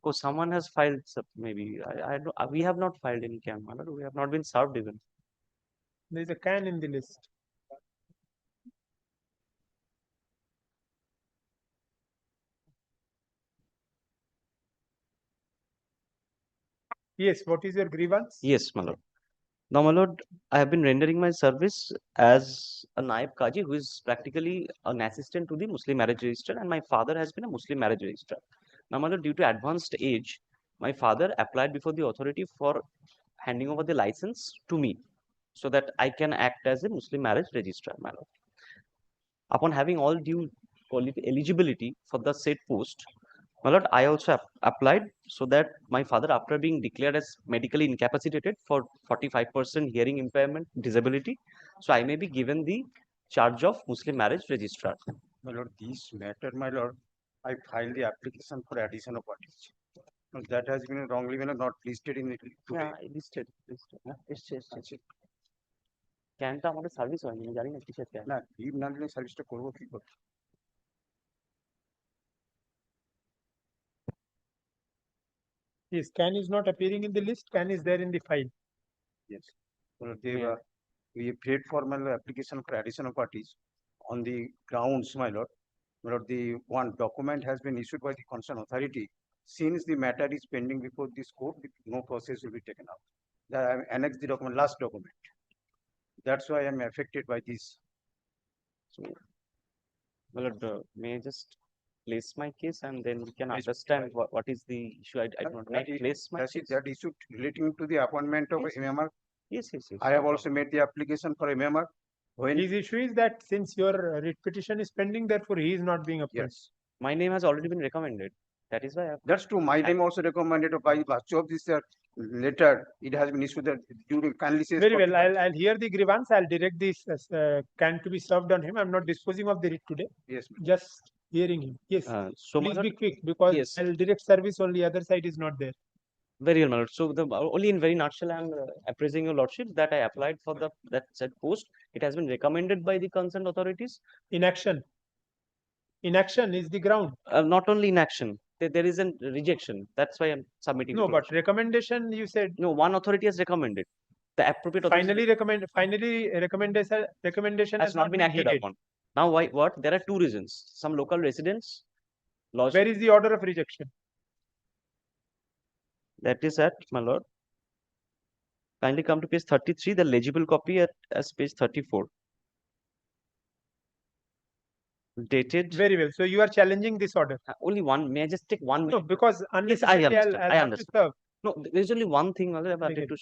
Oh, someone has filed, maybe. I don't, we have not filed any can, my lord. We have not been served even. There is a can in the list. Yes, what is your grievance? Yes, my lord. Now, my lord, I have been rendering my service as a Naib Qazi who is practically an assistant to the Muslim marriage registrar, and my father has been a Muslim marriage registrar. Now, my lord, due to advanced age, my father applied before the authority for handing over the license to me so that I can act as a Muslim marriage registrar, my lord. Upon having all due eligibility for the said post, my lord, I also applied so that my father, after being declared as medically incapacitated for 45% hearing impairment disability, so I may be given the charge of Muslim marriage registrar. My lord, this matter, my lord, I filed the application for addition of parties. That has been wrongly not listed in it. Yeah, listed. ক্যানটা আমাদের service হয়নি, আমি জানি না কিসের can. না, leave না দিলে সার্ভিসটা করবো কি করে? Yes, can is not appearing in the list. Can is there in the file. Yes. Well, we paid for my application for addition of parties on the grounds, my lord. My lord, the one document has been issued by the concerned authority. Since the matter is pending before this court, no process will be taken out. That I annexed the document, last document. That's why I'm affected by this. So, my lord, may I just place my case and then we can understand what is the issue. I don't know. Place my case. That issue relating to the appointment of Yes. MMR. Yes. I have also made the application for MMR. When His issue is that since your writ petition is pending, therefore he is not being appointed. yes, My name has already been recommended. That is why I have. that's true. My name also recommended by virtue of this letter. It has been issued that during kindly says. Very well. I'll hear the grievance. I'll direct this can to be served on him. I'm not disposing of the writ today. Yes, ma'am. Just hearing him. Yes. So my Please lord, be quick because yes. I'll direct service only. Other side is not there. Very well, my lord. So the only in very nutshell, I'm appraising your lordship that I applied for that said post. It has been recommended by the concerned authorities. Inaction. Inaction is the ground. Not only inaction, there is a rejection. That's why I'm submitting. No, to but lordship. recommendation you said. No, one authority has recommended. The appropriate authority Recommendation has not been acted heeded. upon. Now, why? What? There are two reasons. Some local residents lodged. Where is the order of rejection? That is at, my lord. Kindly come to page 33, the legible copy as page 34. Dated. Very well. So you are challenging this order. Only one. May I just take 1 minute? No, because Yes, I understand. I'll I have to understand. serve. No, there's only one thing I have Okay. to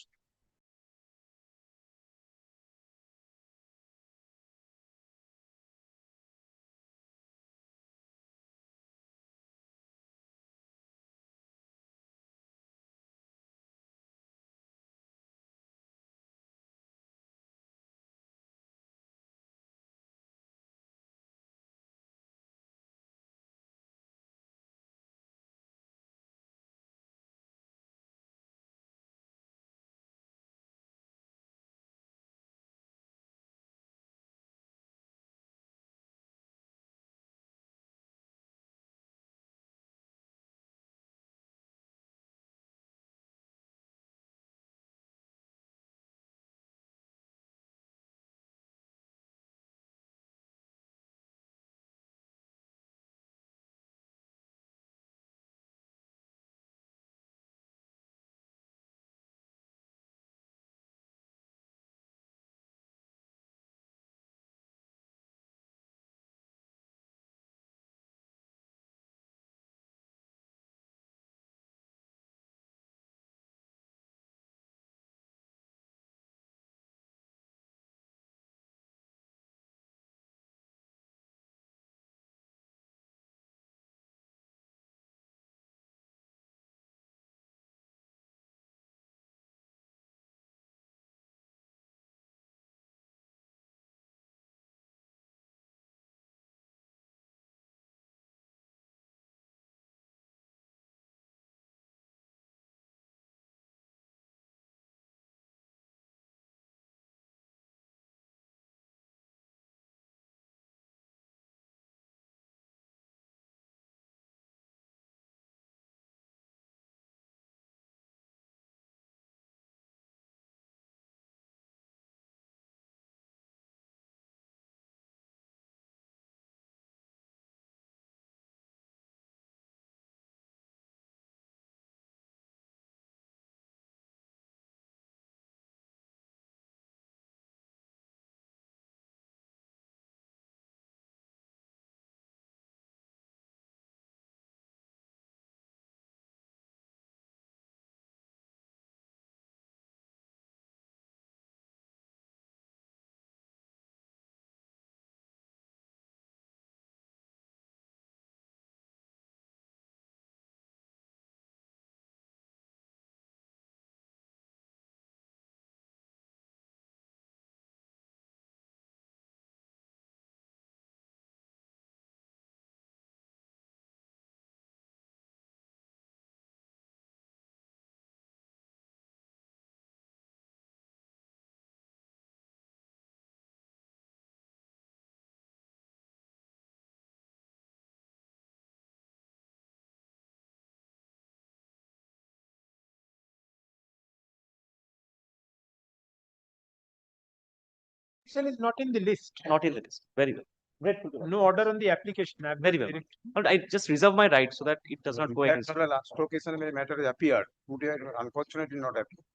Procedural is not in the list. Not in the list. Very well. Grateful to that. No order on the application. I have Very well. direct- But I just reserve my right so that it does not go against. That's the last occasion when matter has appeared. Today, unfortunately, not appeared.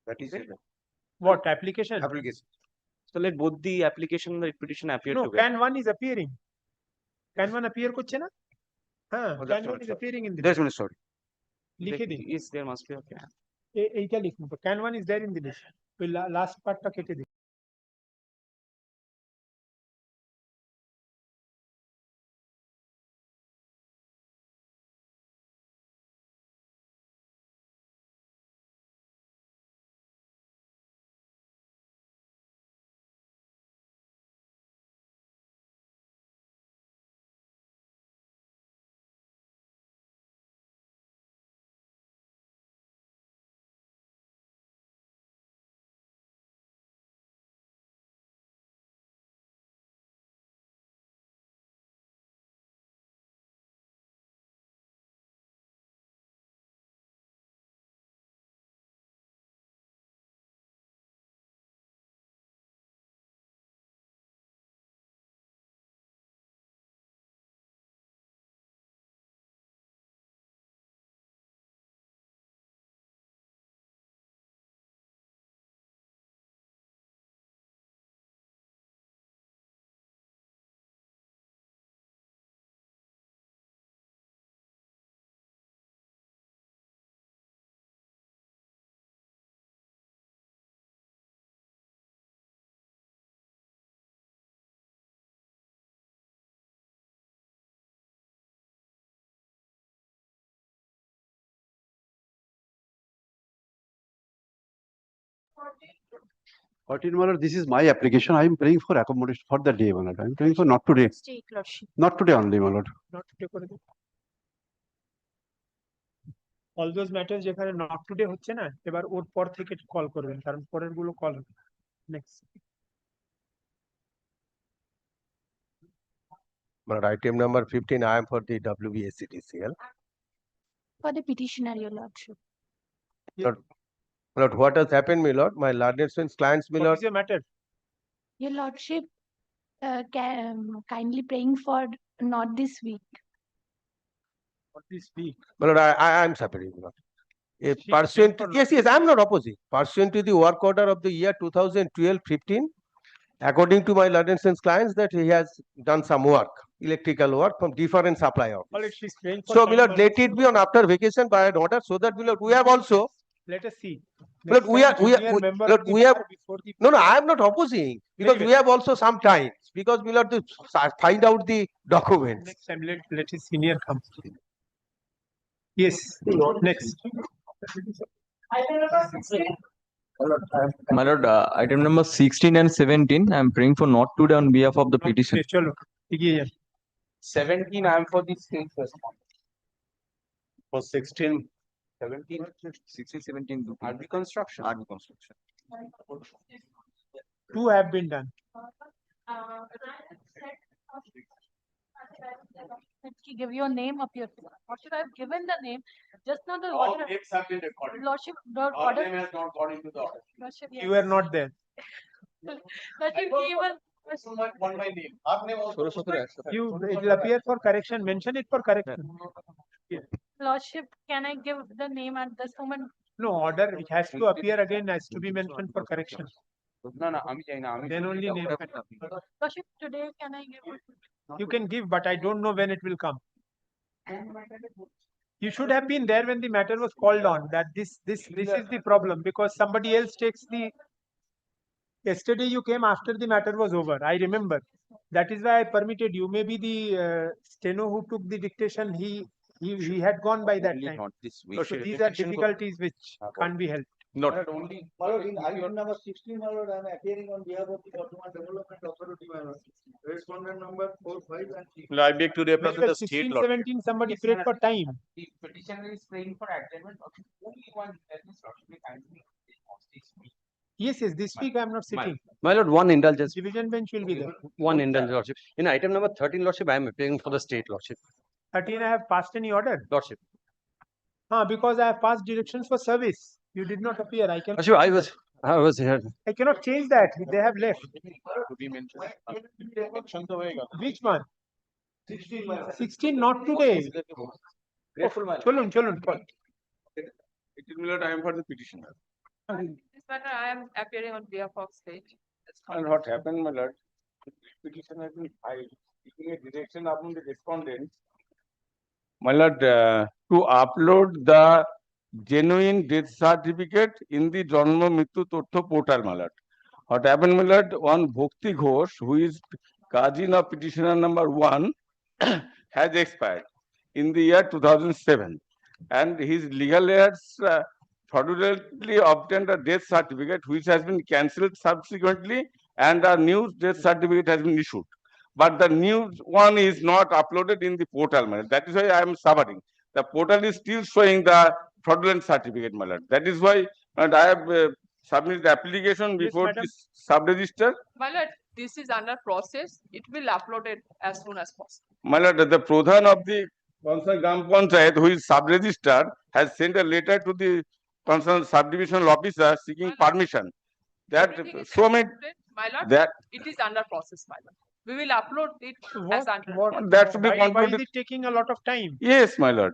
That is it. What application? Application. So let both the application and the petition appear No, together. can one is appearing. Can one appear করছে না? হ্যাঁ, Oh, can that's one all, is sir. appearing in the There's one story. লিখে দিন। Yes, there must be a can. এইটা লিখুন তো, can one is there in the list. ওই last পার্টটা কেটে দিন। This is my application. I am praying for accommodation for the day, my lord. I am praying for not today. State lordship. Not today only, my lord. Not today করে দিন। All those matters যেখানে not today হচ্ছে না, এবার ওর পর থেকে call করবেন, কারণ পরের গুলো কল হবে। Next. But item number 15, I am for the WBSCTCL. For the petitioner, your lordship. Lord, what has happened, my lord? My learned friends, clients, my What lord. is your matter? Your lordship, kindly praying for not this week. What this week? My lord, I am suffering, my lord. She Pursuant praying to, for yes, I am not opposing. Pursuant to the work order of the year 2012-15, according to my learned friends, clients, that he has done some work, electrical work from different supplier. All right, she's praying for So, my lord, someone. let it be on after vacation by an order, so that, my lord, we have also. Let us see. Look, Next we time, are- junior member look, of the we have- bar before the- No, I am not opposing, because Very we have also some time, because we have to find out the documents. Next time, let his senior come. Yes, next. My lord, item number 16 and 17, I am praying for not today on behalf of the petition. চলো, এগিয়ে যান। 17, I am for the state response. For 16, 17, 16, 17. RB construction. RB construction. Two have been done. Give your name up here. What should I have given the name? Just now the all order. names have been recorded. Lordship, the Our order. name has not gone into the order. Lordship, You were not there. Lordship, he will. Want my name. Our name also. You, it will appear for correction. Mention it for correction. Lordship, can I give the name at this moment? No, order, it has to appear again, has to be mentioned for correction. No, আমি চাই না, আমি Then only name. Lordship, today can I give? You can give, but I don't know when it will come. You should have been there when the matter was called on, that this is the problem, because somebody else takes the. Yesterday you came after the matter was over, I remember. That is why I permitted you. Maybe the steno who took the dictation, he had gone by that Only time. not this week. So these are difficulties which can't be helped. Not. only. My lord, in item number 16, my lord, I am appearing on behalf of the Document Development Authority, my lord. Respondent number 4, 5 and 6. I beg to represent Remember the state 16, law. 17, somebody prayed for time. The petitioner is praying for adjournment of only one, that is lordship kindly. Yes, this week I am not sitting. My lord, one indulgence, Division bench will be there. one indulgence, lordship. In item number 13, lordship, I am appearing for the state, lordship. 13, I have passed any order. Lordship. Because I have passed directions for service. You did not appear. I can. Lordship, I was here. I cannot change that. They have left. Which one? 16, not today. Cholun, cholun. I am for the petitioner. This matter, I am appearing on behalf of state. And what happened, my lord? Petition has been filed, taking a direction upon the respondent. My lord, to upload the genuine death certificate in the Janma Mittu Tottho portal, my lord. What happened, my lord? One Bhakti Ghosh, who is cousin of petitioner number 1, has expired in the year 2007, and his legal heirs fraudulently obtained a death certificate which has been cancelled subsequently, and a new death certificate has been issued. But the new one is not uploaded in the portal, my lord. That is why I am suffering. The portal is still showing the fraudulent certificate, my lord. That is why, and I have submitted the application before madam. this sub-register. My lord, this is under process. It will upload it as soon as possible. My lord, the Pradhan of the concerned Gram Panchayat, who is sub-registered, has sent a letter to the concerned subdivisional officer seeking permission. That Everything is so many accepted, my lord. that It is under process, my lord. We will upload it as under. that should be Why is concluded. it taking a lot of time? Yes, my lord.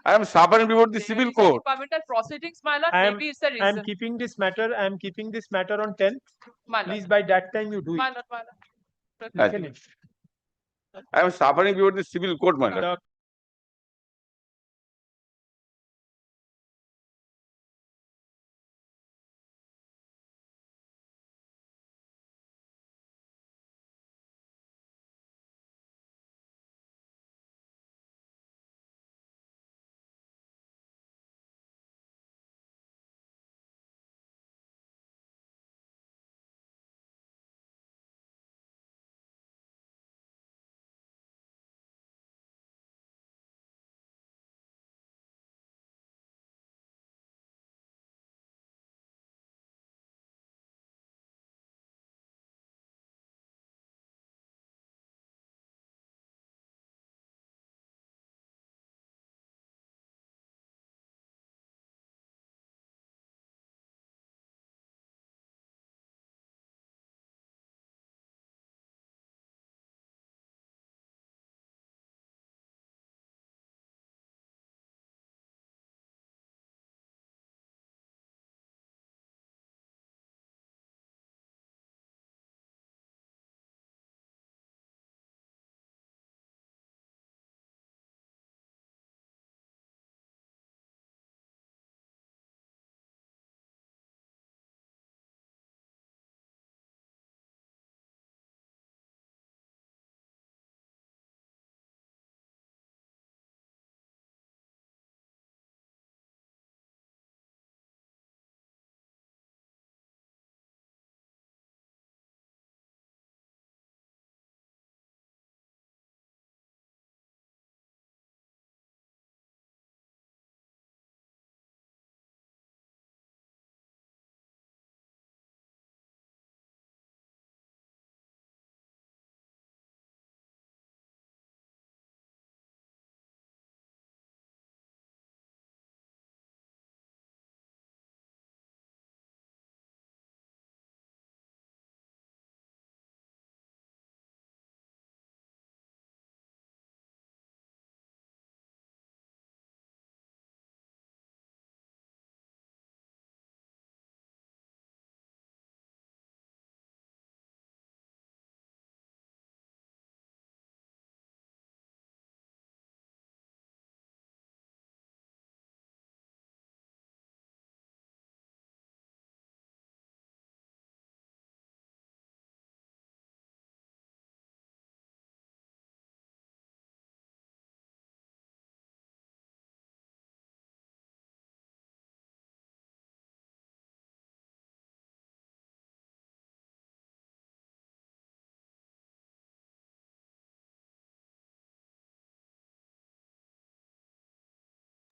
I am suffering before the There civil is a court. departmental proceedings, my lord. I am- Maybe it's the I am reason. keeping this matter. I am keeping this matter on 10th. My lord, Please, by that time you do my it. lord, my lord. Right. Finish. I am suffering before the civil court, my lord.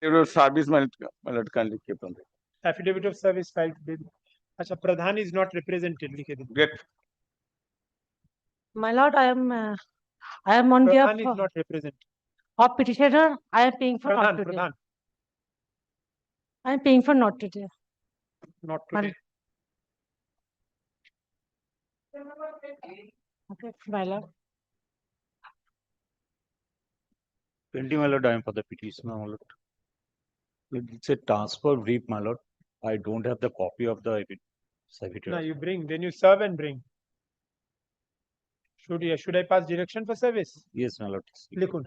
The Your service, my lord, kindly keep on. affidavit of service filed today. Acha, Pradhan is not represented. लिखे दे. Great. My lord, I am on behalf Pradhan is not represented. of petitioner. I am paying for not Pradhan, today. Pradhan, I am paying for not today. not My- today. Okay, my lord. 20, my lord, I am for the petition, my lord. It's a transfer brief, my lord. I don't have the copy of the No, you bring, then you serve and bring. Should I pass direction for service? Yes, my lord. Likun.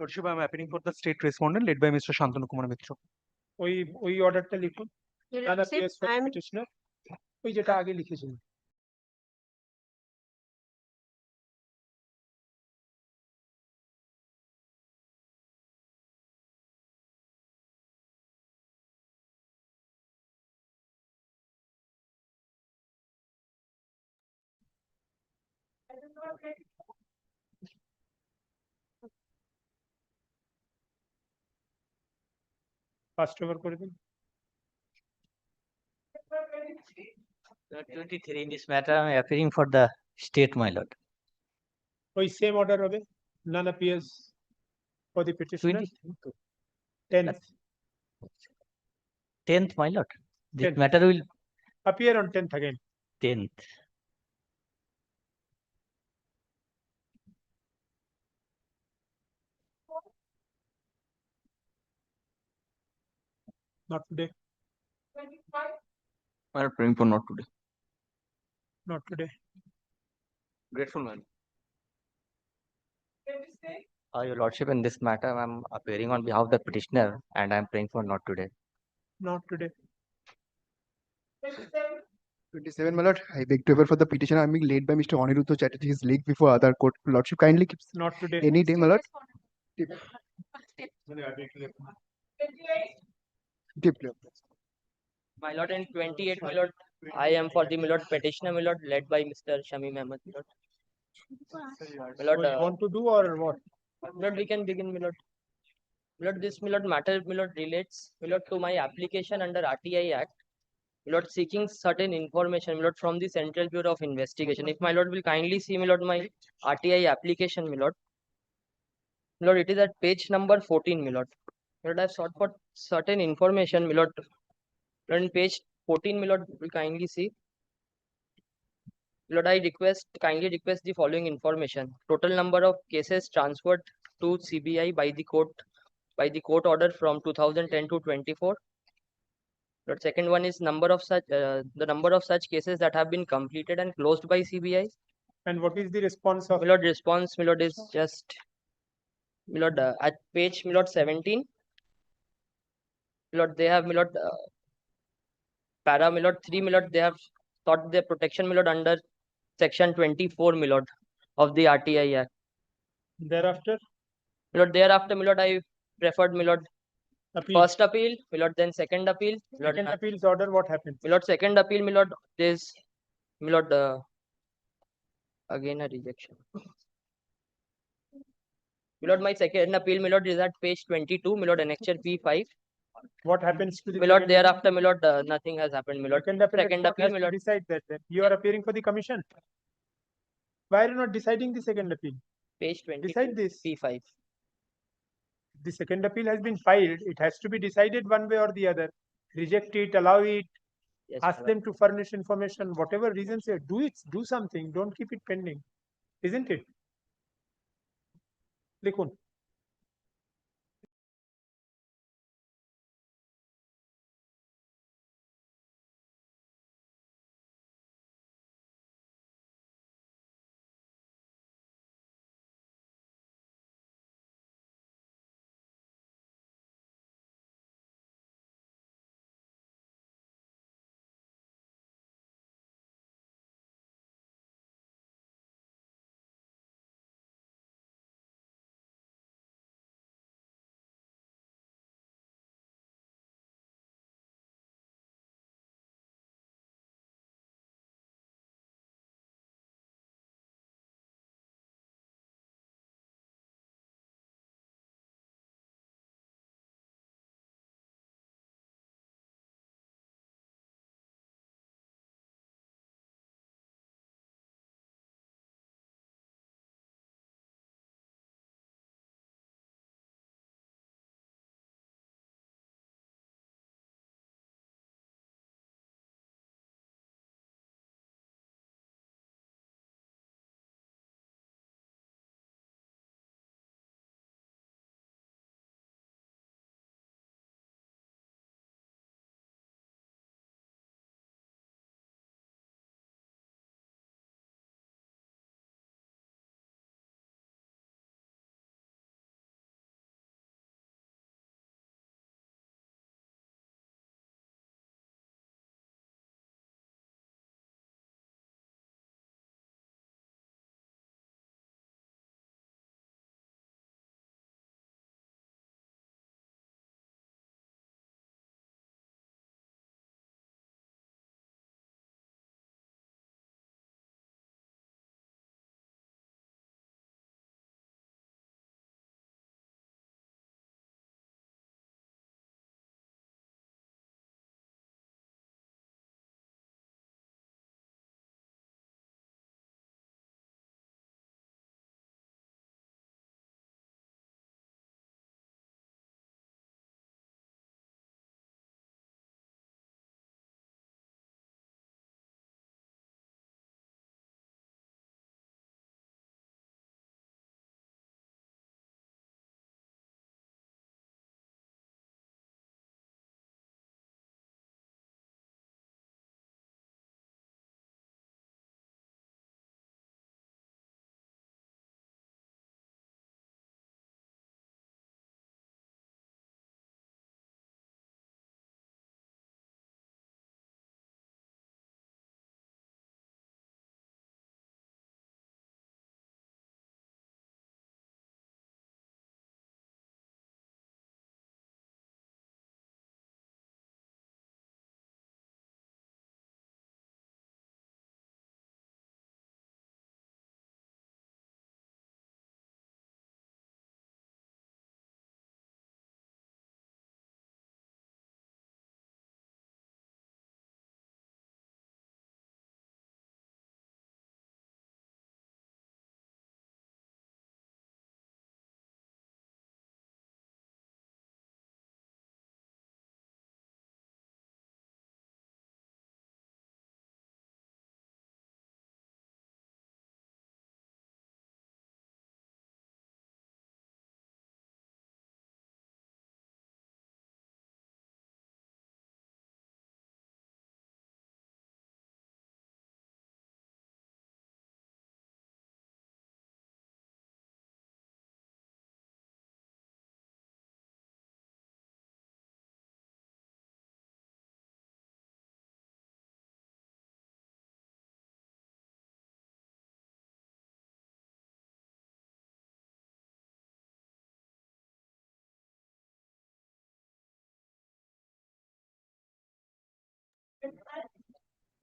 Lordship, I am appealing for the state respondent led by Mr. Shantanu Kumar Mitra. ওই অর্ডারটা লিখুন নানা PS petitioner ওই যেটা আগে লিখেছিলেন first over করে দিন 23 in this matter, I am appealing for the state, my lord. ওই সেম অর্ডার হবে নানা PS for the petitioner 10th 10th, my lord. This 10th. matter will appear on 10th again 10th. not today I am praying for not today. not today Grateful, man. Your lordship, in this matter, I am appearing on behalf of the petitioner and I am praying for not today. not today 27, my lord. I beg to appeal for the petition. I am being laid by Mr. Aniruddha Chatterjee. His league before other court. Lordship kindly keeps not today any day, my lord. Deeply. My lord, in 28, my lord, I am for the my lord petitioner, my lord, led by Mr. Shamim Ahmed, my lord. My lord, what you want to do or what my lord, we can begin, my lord. My lord, this my lord matter, my lord, relates, my lord, to my application under RTI Act. My lord, seeking certain information, my lord, from the Central Bureau of Investigation. If my lord will kindly see, my lord, my RTI application, my lord. My lord, it is at page number 14, my lord. My lord, I have sought for certain information, my lord. On page 14, my lord, will kindly see. Lord, I kindly request the following information. Total number of cases transferred to CBI by the court order from 2010 to 24. Lord, second one is the number of such cases that have been completed and closed by CBI. and what is the response of My lord, response, my lord, is just, my lord, at page, my lord, 17. My lord, they have, my lord, para, my lord, 3, my lord, they have sought their protection, my lord, under section 24, my lord, of the RTI Act. thereafter My lord, thereafter, my lord, I preferred, my lord, appeal first appeal, my lord, then second appeal. My lord, second appeals order what happened my lord, second appeal, my lord, is, my lord, again a rejection. My lord, my second appeal, my lord, is at page 22, my lord, annexure P5. what happens to the My lord, second thereafter, my lord, nothing has happened, my lord. second appeal, Second court appeal, has my to lord, decide that then you are appearing for the commission why are you not deciding the second appeal page 22, decide this P5. the second appeal has been filed it has to be decided one way or the other reject it allow it Yes, ask my lord. them to furnish information whatever reasons they do it do something don't keep it pending isn't it লিখুন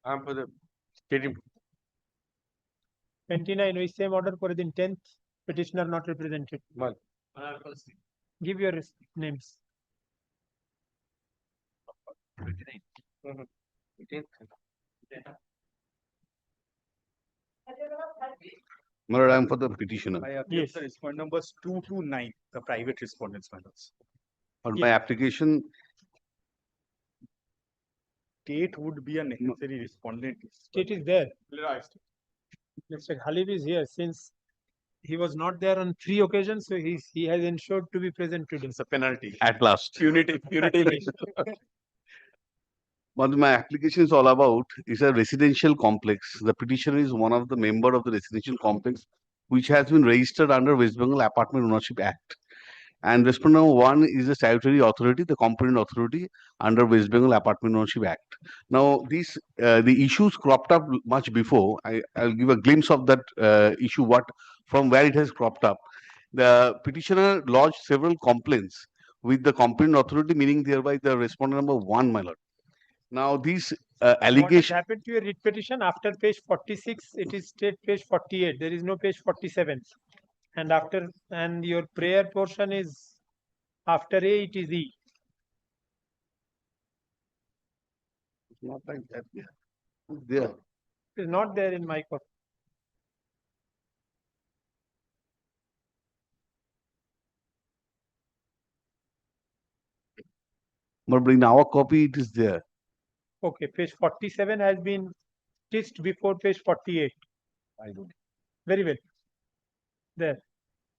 I'm for the stating. 29 ওই same order করে দিন 10th petitioner not represented. Well, Give your names. My lord, I am for the petitioner. I appeal the respondent numbers 2 to 9, the private respondents, my lords. On my application, State would be a necessary respondent. State is there. Right. Mr. Khalib is here since he was not there on 3 occasions, so he has ensured to be present today. It's a penalty. at last. Unity. What my application is all about is a residential complex. The petitioner is one of the member of the residential complex, which has been registered under West Bengal Apartment Ownership Act. And respondent number 1 is a statutory authority, the competent authority under West Bengal Apartment Ownership Act. Now, these the issues cropped up much before. I'll give a glimpse of that issue, from where it has cropped up. The petitioner lodged several complaints with the competent authority, meaning thereby the respondent number 1, my lord. Now, these What has allegations. happened to your writ petition after page 46? It is state page 48. There is no page 47. And your prayer portion is after A, it is E. It's not like that. It's there. It is not there in my copy. But in our copy, it is there. Okay, page 47 has been stitched before page 48. I don't. Very well. There.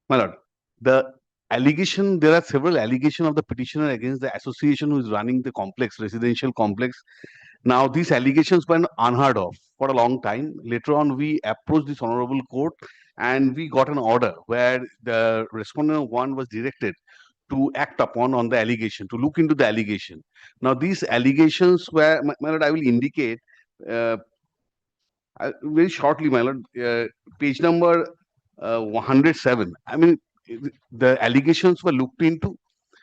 My lord, there are several allegations of the petitioner against the association who is running the residential complex. Now, these allegations were unheard of for a long time. Later on, we approached this honorable court and we got an order where the respondent 1 was directed to act upon on the allegation, to look into the allegation. Now, these allegations were, my lord, I will indicate very shortly, my lord, page number 107. I mean, the allegations were looked into,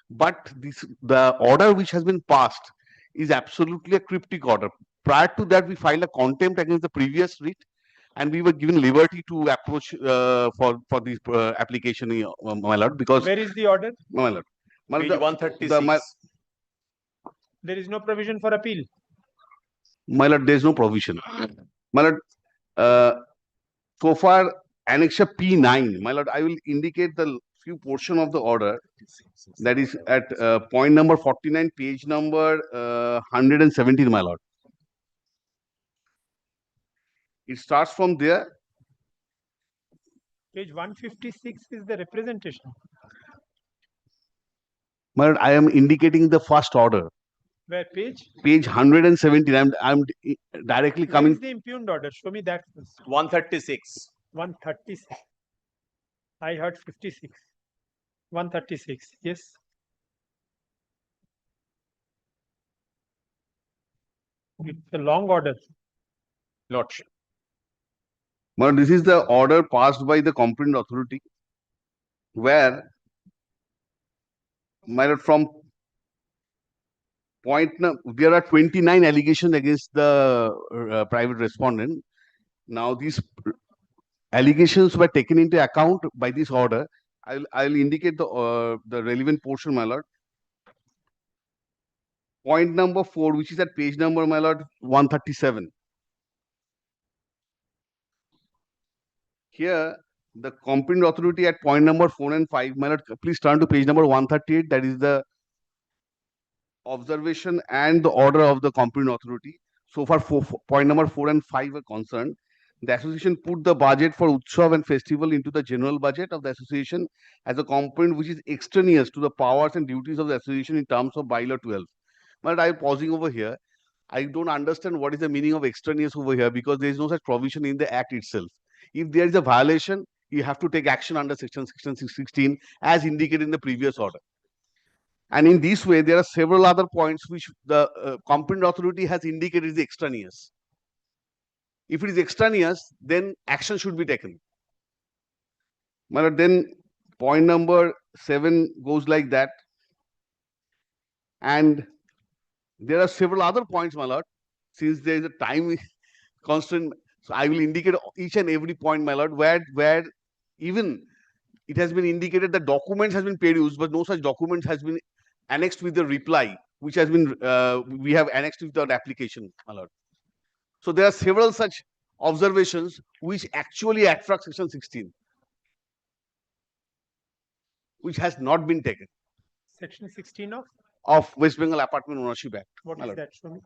but the order which has been passed is absolutely a cryptic order. Prior to that, we filed a contempt against the previous writ, and we were given liberty to approach for this application, my lord, because. Where is the order? My lord. Page 136. There is no provision for appeal. My lord, there is no provision. My lord, so far, Annexure P9, my lord, I will indicate the few portion of the order that is at point number 49, page number 117, my lord. It starts from there. Page 156 is the representation. My lord, I am indicating the first order. Where page? Page 117. I'm directly Where coming. is the impugned order? Show me that first. 136. 136. I heard 56. 136. Yes. It's a long order. Lordship. Well, this is the order passed by the competent authority, where, my lord, from there are 29 allegations against the private respondent. Now, these allegations were taken into account by this order. I'll indicate the relevant portion, my lord. Point number 4, which is at page number, my lord, 137. Here, the competent authority at point number 4 and 5, my lord, please turn to page number 138. That is the observation and the order of the competent authority. So far, point number 4 and 5 are concerned. The association put the budget for Utsav and festival into the general budget of the association as a component which is extraneous to the powers and duties of the association in terms of bylaw 12. But I'm pausing over here. I don't understand what is the meaning of extraneous over here, because there is no such provision in the act itself. If there is a violation, you have to take action under section 616 as indicated in the previous order. And in this way, there are several other points which the competent authority has indicated is extraneous. If it is extraneous, then action should be taken. But then point number 7 goes like that. And there are several other points, my lord. Since there is a time constant. So I will indicate each and every point, my lord, where even it has been indicated that documents has been produced, but no such documents has been annexed with the reply, which has been we have annexed with the application, my lord. So there are several such observations which actually attract section 16, which has not been taken Section 16 of West Bengal Apartment Ownership Act. what my is lord. that? Show me.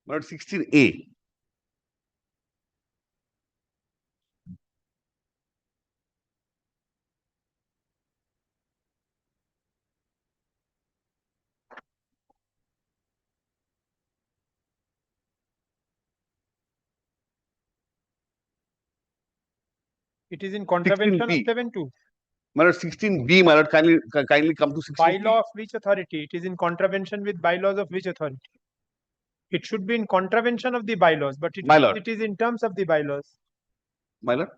My lord, 16A. It is in contravention of 16B. 7.2. My lord, 16B, my lord, kindly come to 16B. Bylaw of which authority? It is in contravention with bylaws of which authority? It should be in contravention of the bylaws, but My lord. it is in terms of the bylaws. My lord.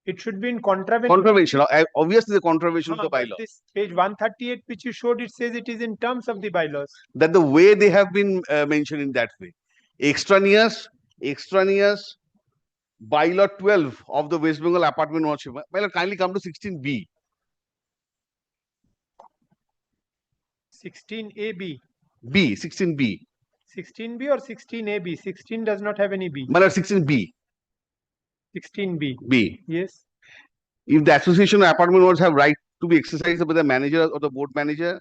It should be in contravention. Contravention. Obviously, the contravention of the But bylaw. this page 138 which you showed, it says it is in terms of the bylaws. That the way they have been mentioned in that way. Extraneous bylaw 12 of the West Bengal Apartment Ownership. My lord, kindly come to 16B. 16AB. B, 16B. 16B or 16AB? 16 does not have any B. My lord, 16B. 16B. B. Yes. If the association of apartment owners have right to be exercised by the manager or the board manager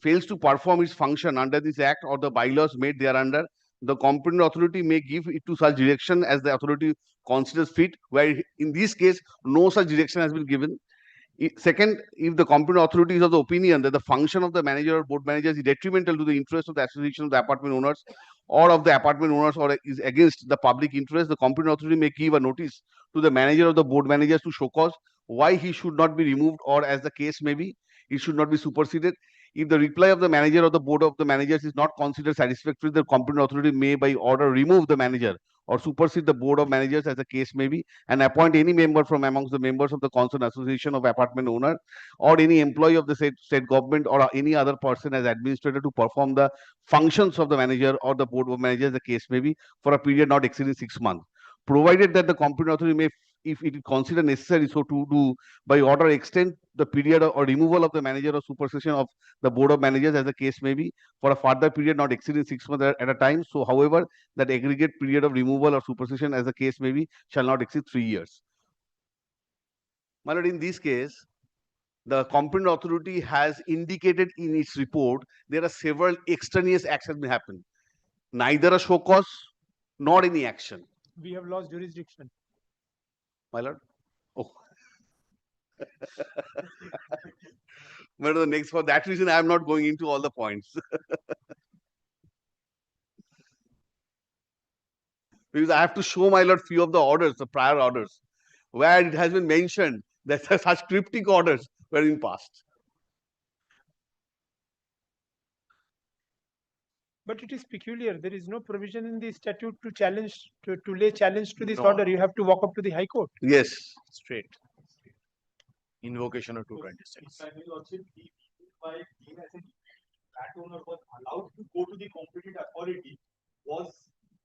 fails to perform its function under this act or the bylaws made thereunder, the competent authority may give it to such direction as the authority considers fit, where in this case, no such direction has been given. Second, if the competent authority is of the opinion that the function of the manager or board manager is detrimental to the interest of the association of the apartment owners or of the apartment owners or is against the public interest, the competent authority may give a notice to the manager or the board managers to show cause why he should not be removed, or as the case may be, it should not be superseded. If the reply of the manager or the board of the managers is not considered satisfactory, the competent authority may by order remove the manager or supersede the board of managers as the case may be, and appoint any member from amongst the members of the concerned association of apartment owner or any employee of the state government or any other person as administrator to perform the functions of the manager or the board of managers, the case may be, for a period not exceeding 6 months, provided that the competent authority may, if it is considered necessary, so to do by order extend the period or removal of the manager or supersession of the board of managers as the case may be for a further period not exceeding 6 months at a time. So however, that aggregate period of removal or supersession as the case may be shall not exceed 3 years. My lord, in this case, the competent authority has indicated in its report there are several extraneous acts that may happen. Neither a show cause nor any action. We have lost jurisdiction. My lord. Oh. But the next, for that reason, I am not going into all the points. Because I have to show, my lord, few of the orders, the prior orders, where it has been mentioned that such cryptic orders were in past. But it is peculiar. There is no provision in the statute to challenge, to lay challenge to this No. order. You have to walk up to the High Court. Yes. Straight. Invocation of 226. That owner was allowed to go to the competent authority was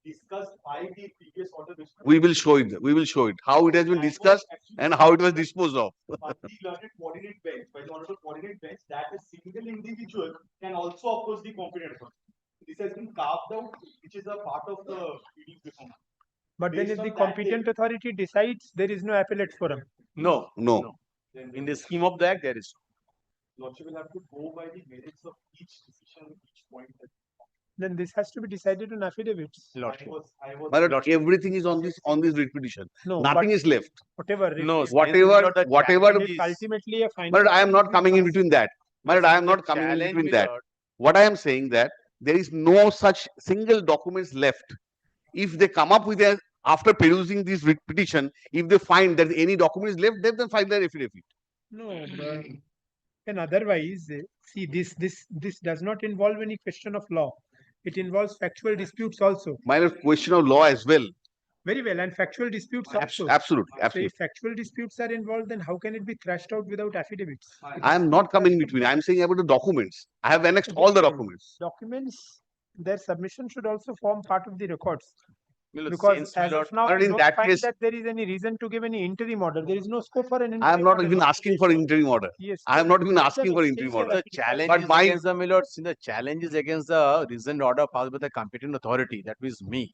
discussed by the previous order. We will show it. We will show it. How it has been discussed and how it was disposed of. But the learned coordinate bench, by the honorable coordinate bench, that a single individual can also oppose the competent authority. This has been carved out, which is a part of the meeting before. But then if the competent authority decides, there is no appellate forum. No. No. In the scheme of the act, there is. Lordship will have to go by the merits of each decision, each point. Then this has to be decided on affidavits. Lordship. My lord, everything is on this writ petition. No, Nothing but is left. whatever. No, Whatever It's ultimately a final. But I am not coming in between that. My lord, I am not coming in challenge, between my that. lord. What I am saying that there is no such single documents left. If they come up with a, after perusing this writ petition, if they find that any document is left, they then file their affidavit. No, but and otherwise, see, this does not involve any question of law. It involves factual disputes also. Minor question of law as well. Very well, and factual disputes also. Absolutely, So absolutely. if factual disputes are involved, then how can it be thrashed out without affidavits? I am not coming between. I am saying about the documents. I have annexed all the documents. Documents, their submission should also form part of the records. Well, Because since as of now, But I in don't that find case- that there is any reason to give any interim order. There is no scope for an interim I am not order. even asking for interim order. Yes. I am not even Let asking them for say interim their order. affidavit. Challenge But is my- against the, my lord, since the challenge is against the recent order passed by the competent authority, that means me.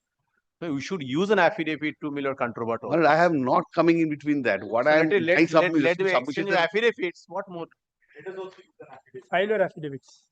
So we should use an affidavit to my lord controvert. But I am not coming in between that. What I am let my submission- me exchange submission your is- affidavits. What more? File your affidavits.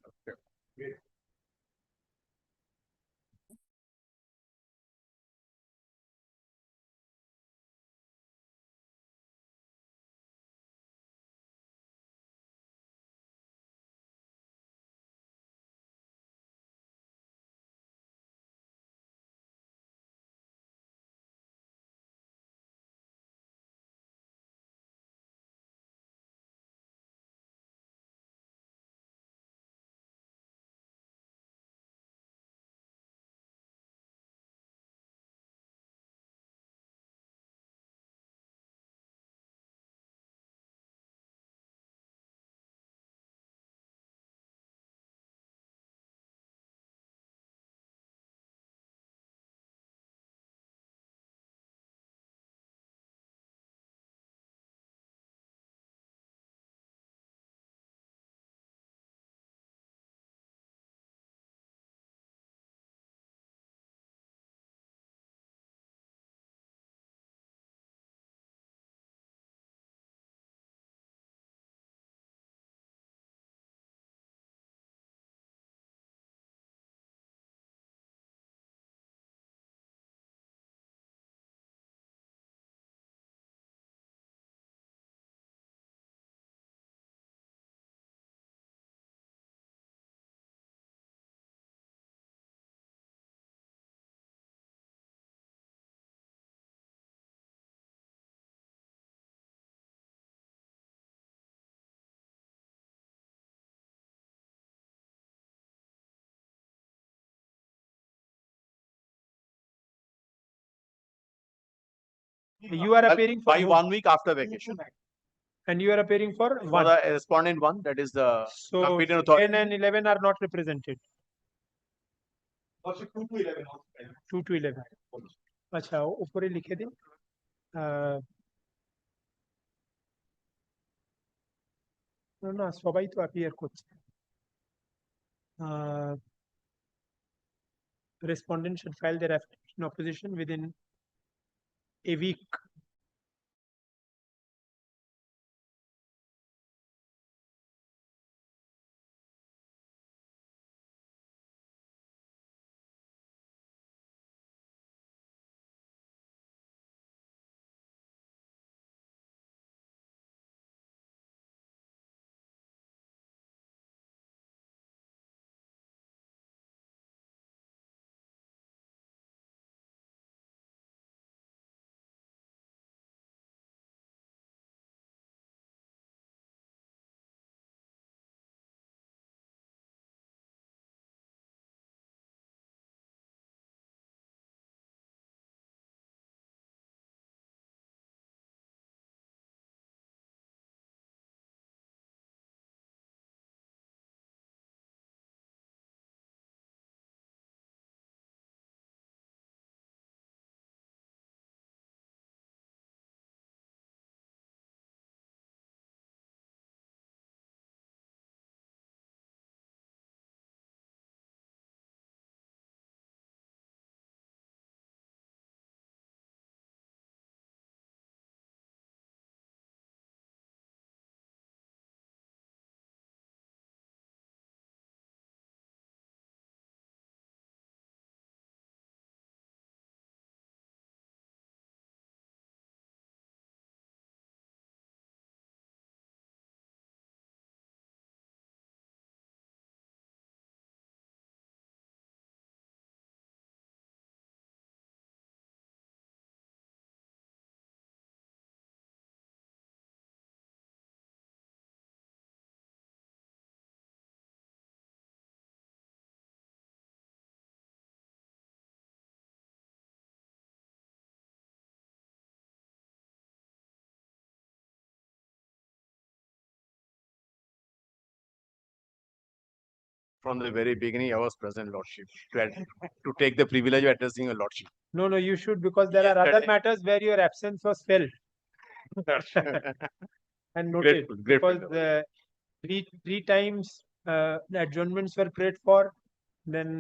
You are appearing for By whom? 1 week after vacation. And you are appearing for For one. the respondent one, that is the So competent authority. 10 and 11 are not represented. Also 2 to 11. 2 to 11. अच्छा ऊपरे लिखे दिन না সবাই তো appear করছে respondent should file their affidavit in opposition within a week From the very beginning, I was present, Lordship, to take the privilege of addressing your Lordship. No, you should, because there are other Yesterday. matters where your absence was felt and noted. Grateful, grateful. Because three times the adjournments were prayed for, then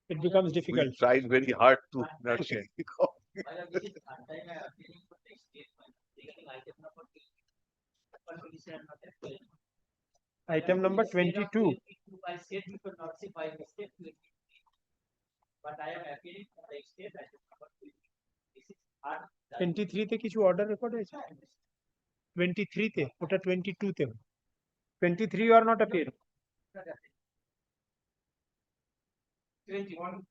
it becomes difficult. We tried very hard to nurture. Item number 22. I said before not say by mistake to it. But I am appealing for the state that is number 2. This is hard. 23 তে কিছু order record হয়েছে 23 তে ওটা 22 তে 23 are not appear 21.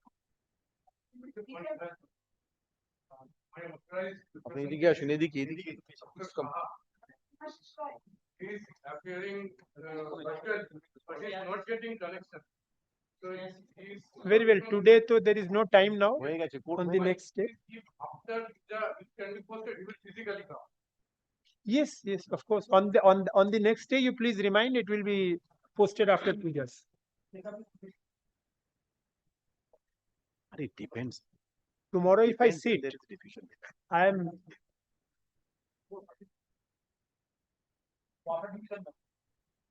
আপনি এদিকে আসুন, এদিকে Is appearing, but is not getting connection. So is very well. Today so there is no time now. হয়ে গেছে On the next day. if after the it can be posted, he will physically come. Yes, of course. On the next day, you please remind, it will be posted after 2 years. It depends. Tomorrow, if I sit, I am.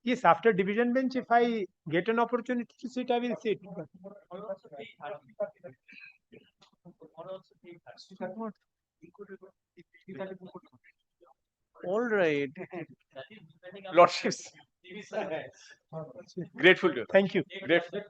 Yes, after division bench, if I get an opportunity to sit, I will sit. All right. Lordships. Grateful to you. Thank you. Grateful.